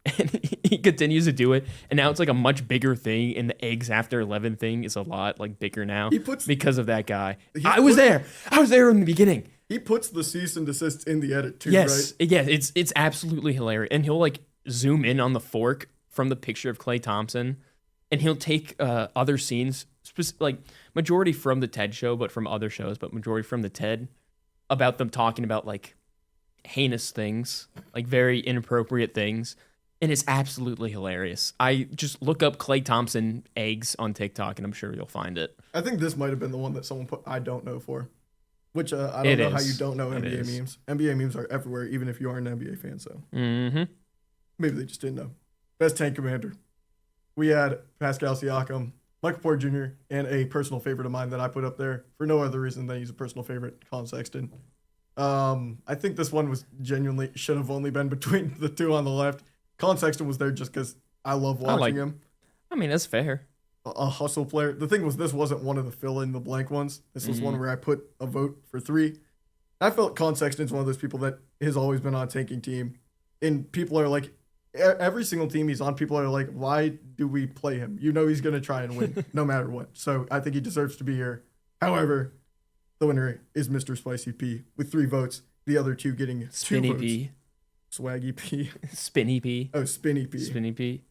and he continues to do it. And now it's like a much bigger thing, and the eggs after 11 thing is a lot like bigger now because of that guy. I was there in the beginning. He puts the cease and desist in the edit too, yes, right? Yeah, it's absolutely hilarious. And he'll like zoom in on the fork from the picture of Klay Thompson. And he'll take other scenes, like majority from the TED show, but from other shows, but majority from the TED, about them talking about like heinous things, like very inappropriate things. And it's absolutely hilarious. I just look up Klay Thompson eggs on TikTok, and I'm sure you'll find it. I think this might have been the one that someone put I don't know for, which I don't know how you don't know NBA memes. NBA memes are everywhere, even if you aren't an NBA fan. So maybe they just didn't know. Best tank commander. We had Pascal Siakam, Michael Porter Jr., and a personal favorite of mine that I put up there for no other reason than he's a personal favorite, Colin Sexton. I think this one was genuinely should have only been between the two on the left. Colin Sexton was there just because I love watching him. I mean, that's fair. A hustle player. The thing was, this wasn't one of the fill in the blank ones. This was one where I put a vote for 3. I felt Colin Sexton's one of those people that has always been on a tanking team. And people are like, every single team he's on, people are like, why do we play him? You know he's going to try and win no matter what. So I think he deserves to be here. However, the winner is Mr. Spicy P with 3 votes. The other 2 getting 2 Spinny votes. P. Swaggy P. Spinny P. Oh, Spinny P. Spinny P.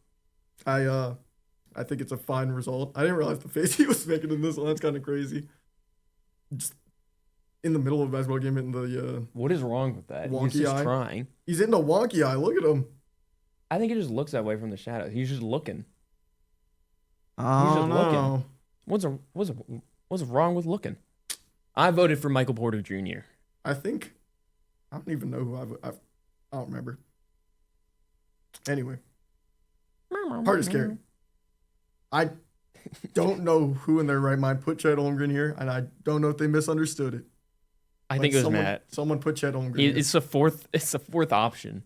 I think it's a fine result. I didn't realize the face he was making in this one. That's kind of crazy. Just in the middle of a basketball game in the What is wrong with that? wonky He's just eye. trying. He's in the wonky eye. Look at him. I think it just looks that way from the shadow. He's just looking. I don't know. What's wrong with looking? I voted for Michael Porter Jr. I don't even know who I don't remember. Anyway, hardest carry. I don't know who in their right mind put Chet Holmgren here, and I don't know if they misunderstood it. I think it was Matt. Someone put Chet Holmgren here. It's the fourth option.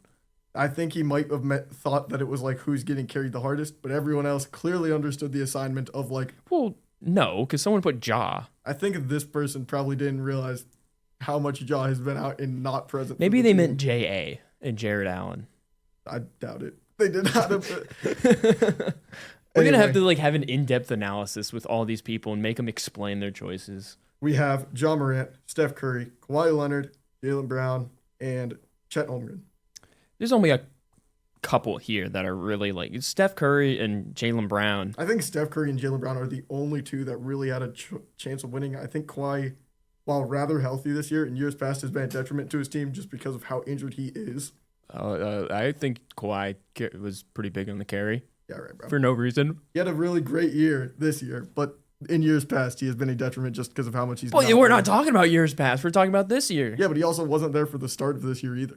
I think he might have thought that it was like who's getting carried the hardest, but everyone else clearly understood the assignment of like. Well, no, because someone put Ja. I think this person probably didn't realize how much Ja has been out and not present. Maybe they meant J.A. and Jared Allen. I doubt it. They did not. We're gonna have to like have an in-depth analysis with all these people and make them explain their choices. We have Ja Morant, Steph Curry, Kawhi Leonard, Jaylen Brown, and Chet Holmgren. There's only a couple here that are really like Steph Curry and Jaylen Brown. I think Steph Curry and Jaylen Brown are the only two that really had a chance of winning. I think Kawhi, while rather healthy this year, in years past has been a detriment to his team just because of how injured he is. I think Kawhi was pretty big on the carry. Yeah, right, bro. For no reason. He had a really great year this year, but in years past, he has been a detriment just because of how much he's. Well, we're not talking about years past. We're talking about this year. Yeah, but he also wasn't there for the start of this year either.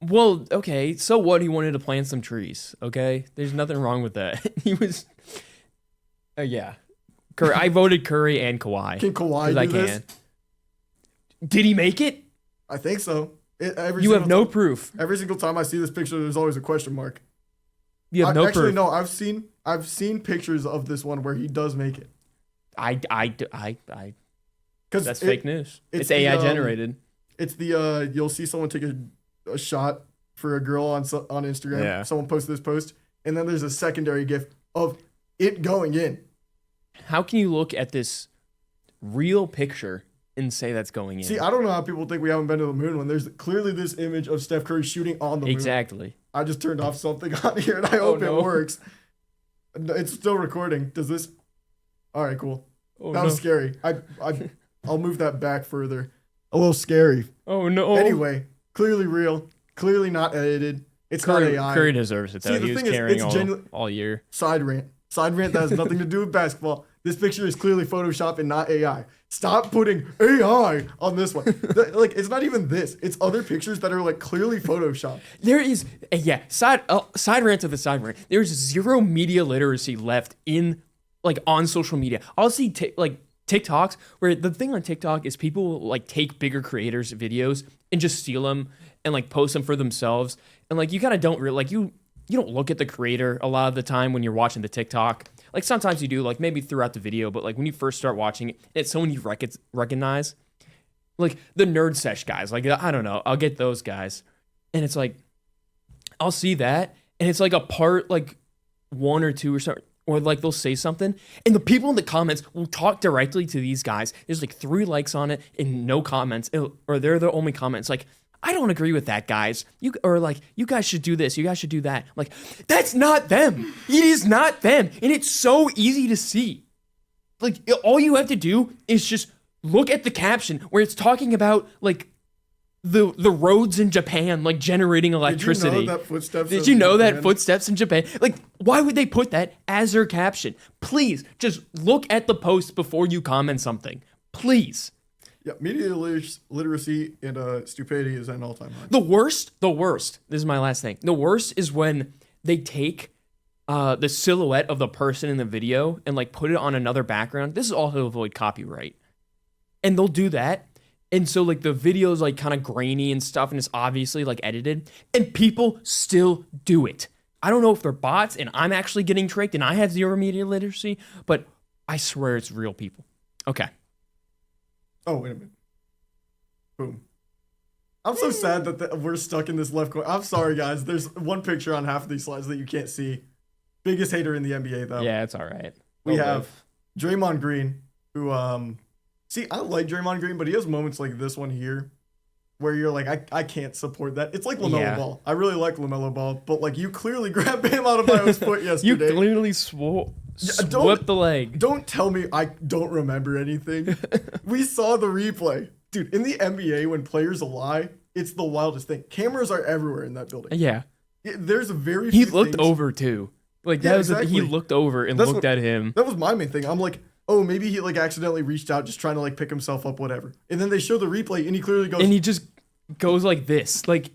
Well, okay, so what? He wanted to plant some trees, okay? There's nothing wrong with that. He was... yeah. Curry. I voted Curry and Kawhi. Can Kawhi do this? Did he make it? I think so. You have no proof. Every single time I see this picture, there's always a question mark. You have no proof. Actually, no, I've seen pictures of this one where he does make it. That's fake news. It's AI generated. It's the you'll see someone take a shot for a girl on Instagram. Yeah. Someone posted this post, and then there's a secondary gif of it going in. How can you look at this real picture and say that's going in? See, I don't know how people think we haven't been to the moon when there's clearly this image of Steph Curry shooting on the moon. Exactly. I just turned off something on here, and I hope it works. It's still recording. Does this? All right, cool. That was scary. I'll move that back further. A little scary. Oh no. Anyway, clearly real. Clearly not edited. It's not AI. Curry deserves it though. He was carrying all year. Side rant that has nothing to do with basketball. This picture is clearly Photoshop and not AI. Stop putting AI on this one. Like, it's not even this. It's other pictures that are like clearly Photoshop. There is, side rant to the side rant. There's zero media literacy left in, like, on social media. I'll see TikToks where the thing on TikTok is people like take bigger creators' videos and just steal them and like post them for themselves. And like, you kind of don't you don't look at the creator a lot of the time when you're watching the TikTok. Like sometimes you do, like maybe throughout the video, but like when you first start watching it, it's someone you recognize. Like the Nerd Sesh guys, like I don't know, I'll get those guys. And it's like, I'll see that, and it's like a part like 1 or 2 or something, or like they'll say something, and the people in the comments will talk directly to these guys. There's like 3 likes on it and no comments, or they're the only comments. Like, I don't agree with that, guys. You guys should do this. You guys should do that. Like, that's not them. It is not them. And it's so easy to see. Like, all you have to do is just look at the caption where it's talking about, like, the roads in Japan, like, generating electricity. Did you know that footsteps in Japan? Like, why would they put that as their caption? Please, just look at the post before you comment something. Please. Yeah, media literacy and stupidity is at an all-time high. The worst, this is my last thing. The worst is when they take the silhouette of the person in the video and like put it on another background. This is all to avoid copyright. And they'll do that. And so like the video is like kind of grainy and stuff, and it's obviously like edited, and people still do it. I don't know if they're bots and I'm actually getting tricked and I have zero media literacy, but I swear it's real people. Okay. Oh, wait a minute. Boom. I'm so sad that we're stuck in this left corner. I'm sorry, guys. There's one picture on half of these slides that you can't see. Biggest hater in the NBA, though. Yeah, it's all right. We have Draymond Green, who, see, I like Draymond Green, but he has moments like this one here where you're like, I can't support that. It's like LaMelo Yeah. Ball. I really like LaMelo Ball, but like you clearly grabbed Bam Adebayo's foot You yesterday. clearly swept the leg. Don't tell me I don't remember anything. We saw the replay. Dude, in the NBA, when players lie, it's the wildest thing. Cameras are everywhere in that building. Yeah. There's a very He few looked things- over too. Like Yeah, that was exactly. he looked over and That's looked at him. That was my main thing. I'm like, oh, maybe he like accidentally reached out just trying to like pick himself up, whatever. And then they show the replay and he clearly goes, And he just goes like this. Like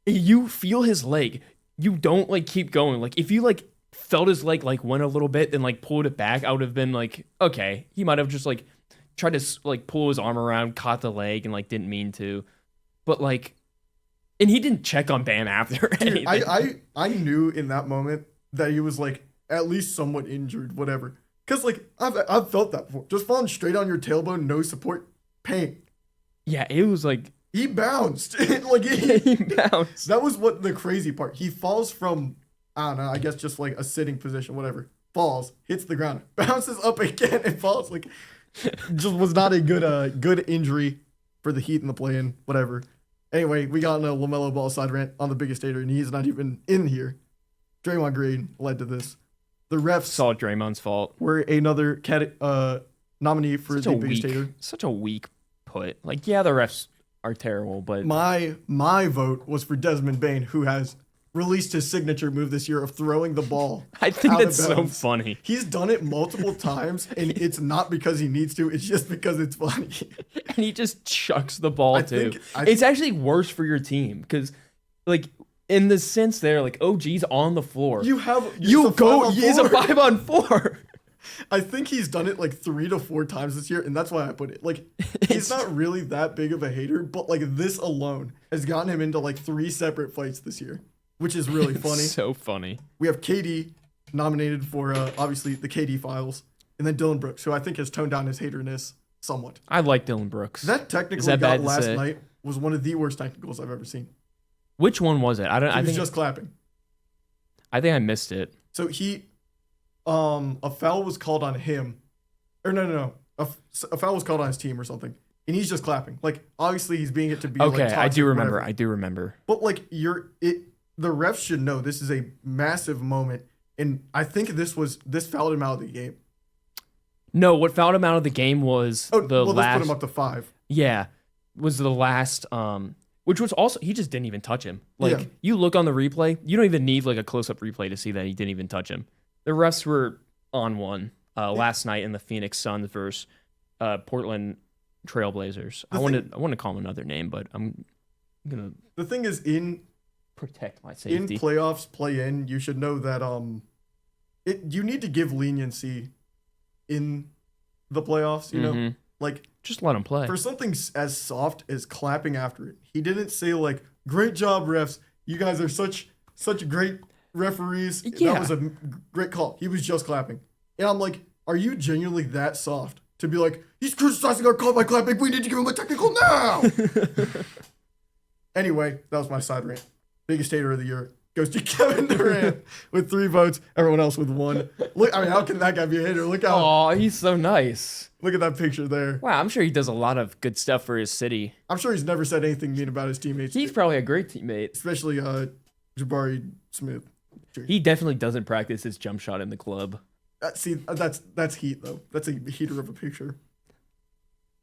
you feel his leg. You don't like keep going. Like if you like felt his leg like went a little bit and like pulled it back, I would have been like, okay, he might have just like tried to like pull his arm around, caught the leg and like didn't mean to. But like, and he didn't check on Bam after anything. I knew in that moment that he was like at least somewhat injured, whatever. Cause like I've felt that before. Just falling straight on your tailbone, no support, pain. Yeah, it was like He bounced. Like he bounced. That was what the crazy part. He falls from, I don't know, I guess just like a sitting position, whatever. Falls, hits the ground, bounces up again, and falls. Like, just was not a good injury for the Heat in the play-in, whatever. Anyway, we got in a LaMelo Ball side rant on the biggest hater, and he's not even in here. Draymond Green led to this. The refs It's all Draymond's fault. were another nominee for the biggest hater. Such a weak put. Like, yeah, the refs are terrible, but My vote was for Desmond Bane, who has released his signature move this year of throwing the ball. I think out of that's so bounds. funny. He's done it multiple times, and it's not because he needs to. It's just because it's funny. And he just chucks the ball too. I It's actually worse for your team because, like, in the sense there, like, OG's on the floor. You have You it's a go. 5-on-4. He's a 5-on-4. I think he's done it like 3 to 4 times this year, and that's why I put it. Like, he's not really that big of a hater, but like this alone has gotten him into like 3 separate fights this year, which is really funny. So funny. We have KD nominated for obviously the KD files, and then Dylan Brooks, who I think has toned down his haterness somewhat. I like Dylan Brooks. That technically Is that bad got to last say? night was one of the worst technicals I've ever seen. Which one was it? I don't. He I was think. just clapping. I think I missed it. So a foul was called on him, or no, a foul was called on his team or something, and he's just clapping. Like obviously he's being it to be Okay, like, I toxic, do remember. whatever. I do remember. But like the refs should know this is a massive moment, and I think this fouled him out of the game. No, what fouled him out of the game was Oh, the well, last. let's put him up to 5. Yeah, was the last. Which was also he just didn't even touch him. Like Yeah. you look on the replay, you don't even need like a close up replay to see that he didn't even touch him. The refs were on one last night in the Phoenix Suns versus Portland Trailblazers. I want to call him another name, but I'm gonna The thing is, in protect my safety. playoffs, play-in, you should know that you need to give leniency in the playoffs. You know, Mhm. like. Just let him play. For something as soft as clapping after it, he didn't say like, "Great job, refs! You guys are such great referees." Yeah. That was a great call. He was just clapping, and I'm like, "Are you genuinely that soft to be like, he's criticizing our call by clapping? We need to give him a technical now." Anyway, that was my side rant. Biggest hater of the year goes to Kevin Durant with 3 votes. Everyone else with 1. Look, I mean, how can that guy be a hater? Look Oh, he's so nice. look at that picture there. Wow, I'm sure he does a lot of good stuff for his city. I'm sure he's never said anything mean about his teammates. He's probably a great teammate. Especially Jabari Smith. He definitely doesn't practice his jump shot in the club. That's heat though. That's a heater of a picture.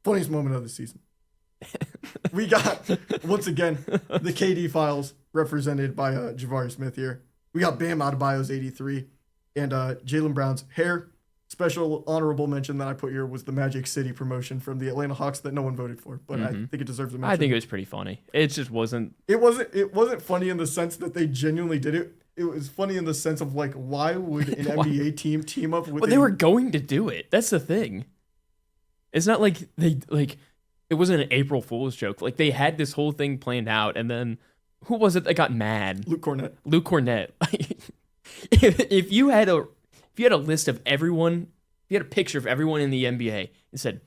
Funniest moment of the season. We got once again the KD files represented by Jabari Smith here. We got Bam Adebayo's 83 and Jaylen Brown's hair. Special honorable mention that I put here was the Magic City promotion from the Atlanta Hawks that no one voted for, but I think it deserves a mention. I think it was pretty funny. It just wasn't. It wasn't funny in the sense that they genuinely did it. It was funny in the sense of like, why would an NBA team up with? Well, they were going to do it. That's the thing. It's not like it wasn't an April Fool's joke. Like they had this whole thing planned out, and then who was it that got mad? Luke Cornett. Luke Cornett. if you had a list of everyone, if you had a picture of everyone in the NBA and said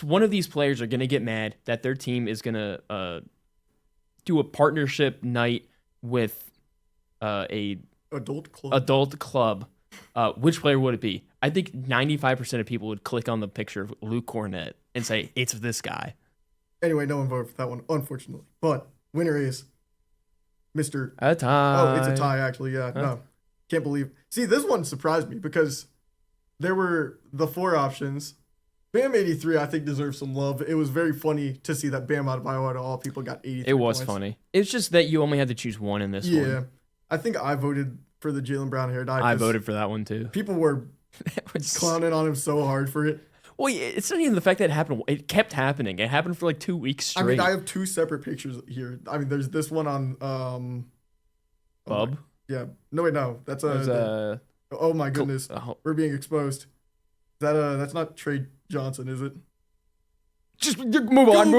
one of these players are gonna get mad that their team is gonna do a partnership night with a adult club, which player would it be? I think 95% of people would click on the picture of Luke Cornett and say it's this guy. Anyway, no one voted for that one, unfortunately. But winner is Mr. A tie. Oh, it's a tie, actually. Yeah, no. Can't believe. See, this one surprised me because there were the 4 options. Bam 83, I think, deserves some love. It was very funny to see that Bam out of Iowa, out of all people, got 83 It was points. funny. It's just that you only had to choose one in this one. Yeah. I think I voted for the Jaylen Brown hair dye. I voted for that one too. People were clowning on him so hard for it. Well, it's not even the fact that it happened. It kept happening. It happened for like 2 weeks straight. I mean, I have 2 separate pictures here. I mean, there's this one on Bub. Yeah. No, wait, no. That's oh my goodness. We're being exposed. That's not Trey Johnson, is it? Just move on.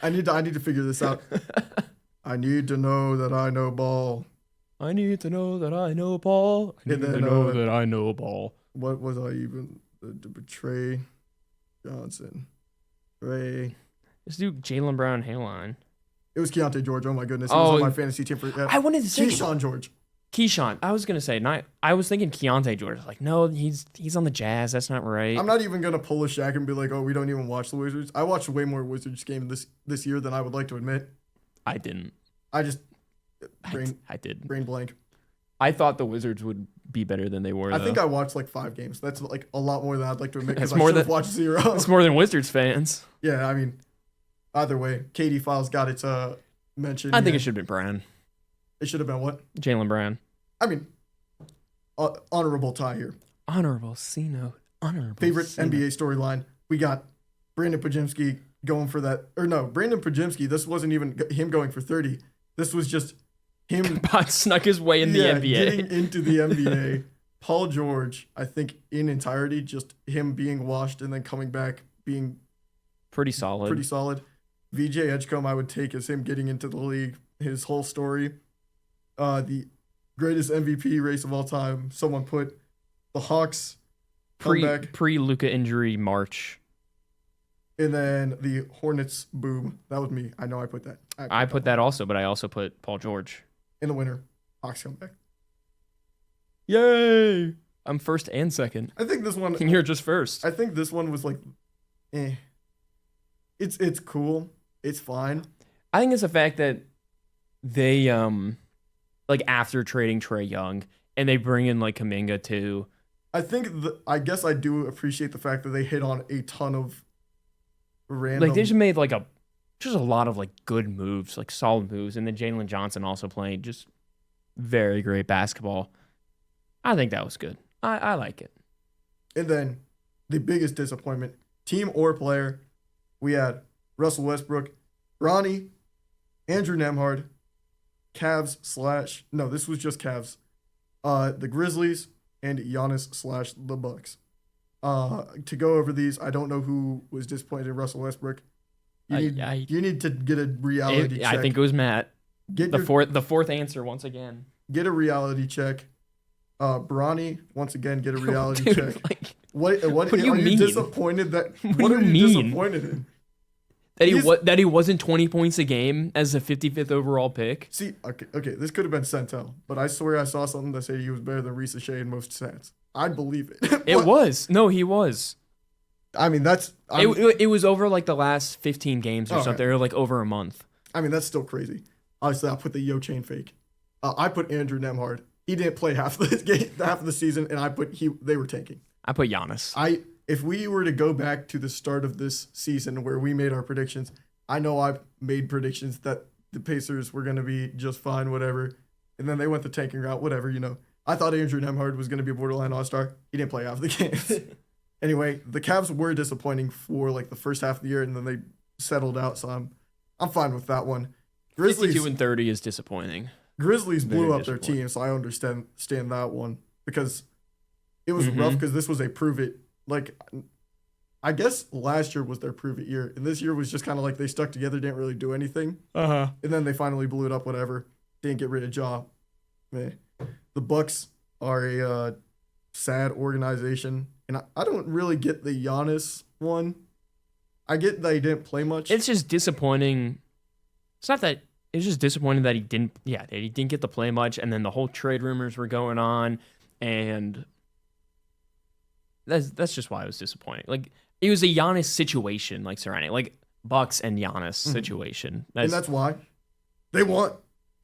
I need to figure this out. I need to know that I know ball. I need to know that I know ball. I need to know that I know ball. What was I even? Trey Johnson. Trey. Let's do Jaylen Brown hairline. It was Keontae George. Oh my goodness. He was on my fantasy team for. I wanted to say Keyshawn George. Keyshawn. I was gonna say I was thinking Keontae George. Like, no, he's on the Jazz. That's not right. I'm not even gonna pull a Shaq and be like, oh, we don't even watch the Wizards. I watched way more Wizards games this year than I would like to admit. I didn't. I just I did. Brain blank. I thought the Wizards would be better than they were. I think I watched like 5 games. That's like a lot more than I'd like to admit because I should have watched 0. It's more than Wizards fans. Yeah, I mean, either way, KD Files got its mention. I think it should have been Brown. It should have been what? Jaylen Brown. I mean, honorable tie here. Honorable C note. Honorable favorite C-note. NBA storyline. We got Brandon Pajemski going for that. Or no, Brandon Pajemski. This wasn't even him going for 30. This was just him. Snuck his way in the NBA. Getting into the NBA. Paul George, I think in entirety, just him being washed and then coming back being pretty solid. VJ Edgecombe, I would take as him getting into the league. His whole story. The greatest MVP race of all time. Someone put the Hawks pre Luka injury March. And then the Hornets boom. That was me. I know I put that. I put that also, but I also put Paul George. In the winter, Hawks come back. Yay! I'm first and second. I think this one. You're just first. I think this one was like, It's cool. It's fine. I think it's the fact that they like after trading Trae Young and they bring in like Kuminga too. I guess I do appreciate the fact that they hit on a ton of random. Like they just made like just a lot of like good moves, like solid moves, and then Jalen Johnson also playing just very great basketball. I think that was good. I like it. And then the biggest disappointment, team or player, we had Russell Westbrook, Bronny, Andrew Nemhard, Cavs / no, this was just Cavs, the Grizzlies, and Giannis / the Bucks. To go over these, I don't know who was disappointed in Russell Westbrook. You need to get a reality check. I think it was Matt. Get the fourth answer once again. Get a reality check. Bronny, once again, get a reality Dude, check. like, What do you are mean? you disappointed that? What are do you you mean? disappointed in? That he wasn't 20 points a game as a 55th overall pick. See, okay, this could have been Centel, but I swear I saw something that said he was better than Reese Shea in most stats. I'd believe it. It was. No, he was. I mean, it was over like the last 15 games or Okay. something, or like over a month. I mean, that's still crazy. Obviously, I put the Yo Chain fake. I put Andrew Nemhard. He didn't play half of the season, and they were tanking. I put Giannis. If we were to go back to the start of this season where we made our predictions, I know I made predictions that the Pacers were going to be just fine, whatever, and then they went the tanking route, whatever, I thought Andrew Nemhard was going to be a borderline all-star. He didn't play half the games. Anyway, the Cavs were disappointing for like the first half of the year, and then they settled out, so I'm fine with that one. 52-30 is disappointing. Grizzlies blew Very up their team, so I understand that one because it was rough because this was a prove it. Like, I guess last year was their prove it year, and this year was just kind of like they stuck together, didn't really do anything. And then they finally blew it up, whatever. Didn't get rid of Ja. Man. The Bucks are a sad organization, and I don't really get the Giannis one. I get that he didn't play much. It's just disappointing. It's not that. It's just disappointing that he didn't. Yeah, that he didn't get to play much, and then the whole trade rumors were going on, and that's just why it was disappointing. Like it was a Giannis situation, like surrounding. Like Bucks and Giannis situation. And that's why they won.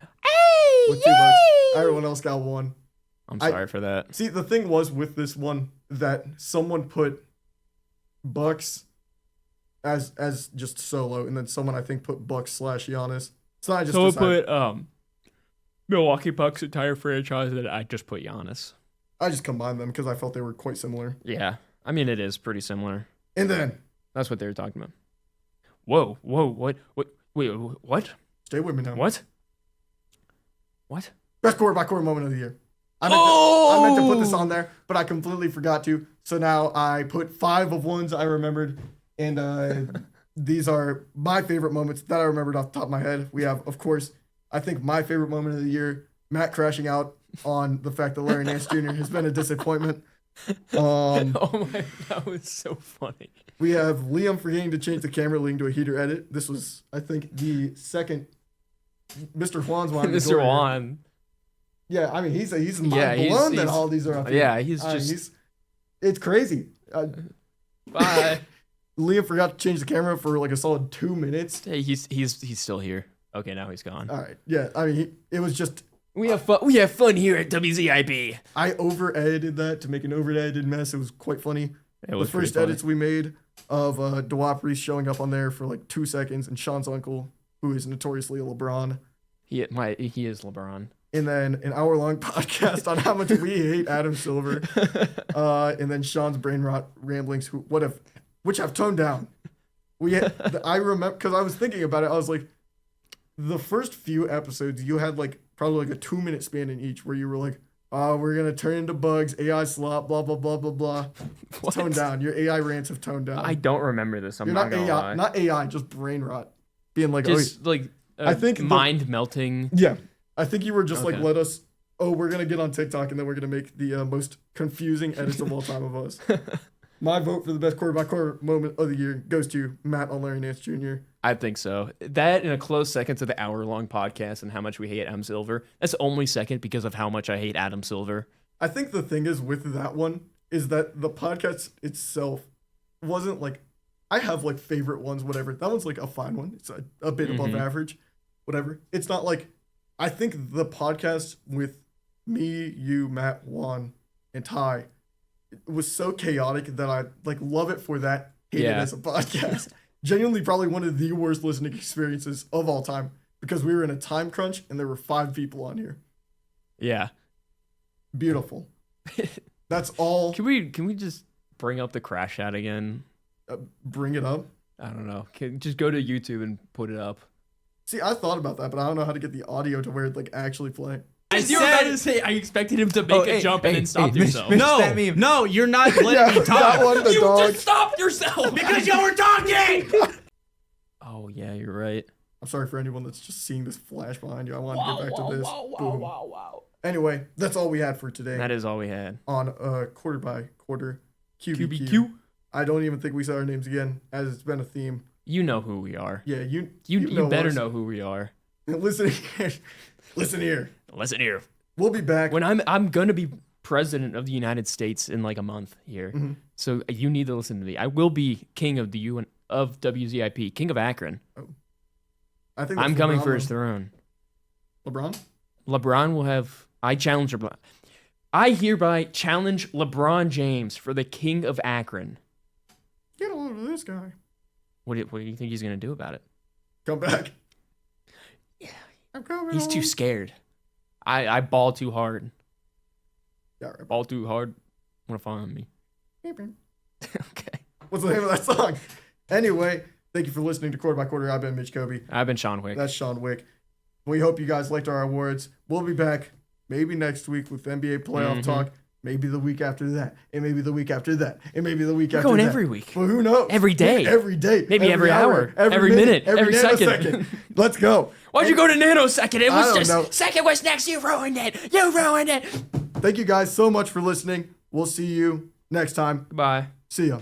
Hey, With 2 votes. Everyone else got 1. I'm sorry for that. See, the thing was with this one that someone put Bucks as just solo, and then someone I think put Bucks / Giannis. So I just decided, put Milwaukee Bucks entire franchise, and I just put Giannis. I just combined them because I felt they were quite similar. Yeah, I mean it is pretty similar. And then That's what they were talking about. Whoa, what? Wait, what? stay with me now. What? Best quarter-by-quarter moment of the year. I meant to put this on there, but I completely forgot to. So now I put 5 of ones I remembered, and these are my favorite moments that I remembered off the top of my head. We have, of course, I think my favorite moment of the year, Matt crashing out on the fact that Larry Nance Jr. has been a disappointment. Oh my, that was so funny. We have Liam forgetting to change the camera, leading to a heater edit. This was, I think, the second Mr. Juan's one. Mr. Juan. Yeah, I mean, he's mind blown that all these are up here. Yeah, he's just... it's crazy. Bye. Liam forgot to change the camera for like a solid 2 minutes. Hey, he's still here. Okay, now he's gone. All right. Yeah, I mean, it was just... We have fun here at WZIP. I over-edited that to make an over-edited mess. It was quite funny. It was the first edits we made of Dewap Reese showing up on there for like 2 seconds, and Sean's uncle, who is notoriously a LeBron. He is LeBron. And then an hour-long podcast on how much we hate Adam Silver. And then Sean's brain rot ramblings, which have toned down. I remember, because I was thinking about it, I was like, the first few episodes, you had like probably like a 2-minute span in each where you were like, oh, we're going to turn into bugs, AI slop, blah, blah, blah, blah, blah. Toned down. Your AI rants have toned down. I don't remember this. I'm You're not going to AI, lie. Not AI, just brain rot. Being like, I think mind melting. Yeah. I think you were just Okay. like, we're going to get on TikTok and then we're going to make the most confusing edits of all time of us. My vote for the best quarter-by-quarter moment of the year goes to Matt on Larry Nance Jr. I think so. That in a close second to the hour-long podcast and how much we hate Adam Silver. That's only second because of how much I hate Adam Silver. I think the thing is with that one is that the podcast itself wasn't like, I have like favorite ones, whatever. That one's like a fine one. It's a bit above average, whatever. It's not like, I think the podcast with me, you, Matt, Juan, and Ty was so chaotic that I like love it for that. Hate it as a podcast. Genuinely probably one of the worst listening experiences of all time because we were in a time crunch and there were 5 people on here. Yeah. Beautiful. That's all. Can we just bring up the crash out again? Bring it up? I don't know. Just go to YouTube and put it up. See, I thought about that, but I don't know how to get the audio to where it like actually play. I expected him to make a jump and then stop yourself. No, you're not letting me talk. That one, the You dog. just stopped yourself. Because you were talking. Oh yeah, you're right. I'm sorry for anyone that's just seeing this flash behind you. I wanted to get back to this. Boom. Wow. Anyway, that's all we had for today That is all we had. on quarter by quarter QBQ. QBQ. I don't even think we said our names again, as it's been a theme. You know who we are. Yeah, you You better us. know who we are. Listen here. Listen here. Listen here. We'll be back. When I'm gonna be president of the United States in like a month here, so you need to listen to me. I will be king of the UN of WZIP, king of Akron. I think I'm that's coming LeBron, for his though. throne. LeBron? LeBron will have. I challenge LeBron. I hereby challenge LeBron James for the king of Akron. Get a load of this guy. What do you think he's gonna do about it? Come back. Yeah. I'm coming He's too home. scared. I ball too hard. Yeah, right. Ball too hard. Wanna find me? Okay. What's the name of that song? Anyway, thank you for listening to Quarter by Quarter. I've been Mitch Kobe. I've been Sean Wick. That's Sean Wick. We hope you guys liked our awards. We'll be back maybe next week with NBA playoff talk. Maybe the week after that. And maybe the week after that. And maybe the week after going that. every week. Well, who knows? Every day. Every day. Maybe every hour. Every minute. Every second. Let's go. Why'd you go to nanosecond? It I was don't just know. second was next. You ruined it. You ruined it. Thank you guys so much for listening. We'll see you next time. Goodbye. See ya.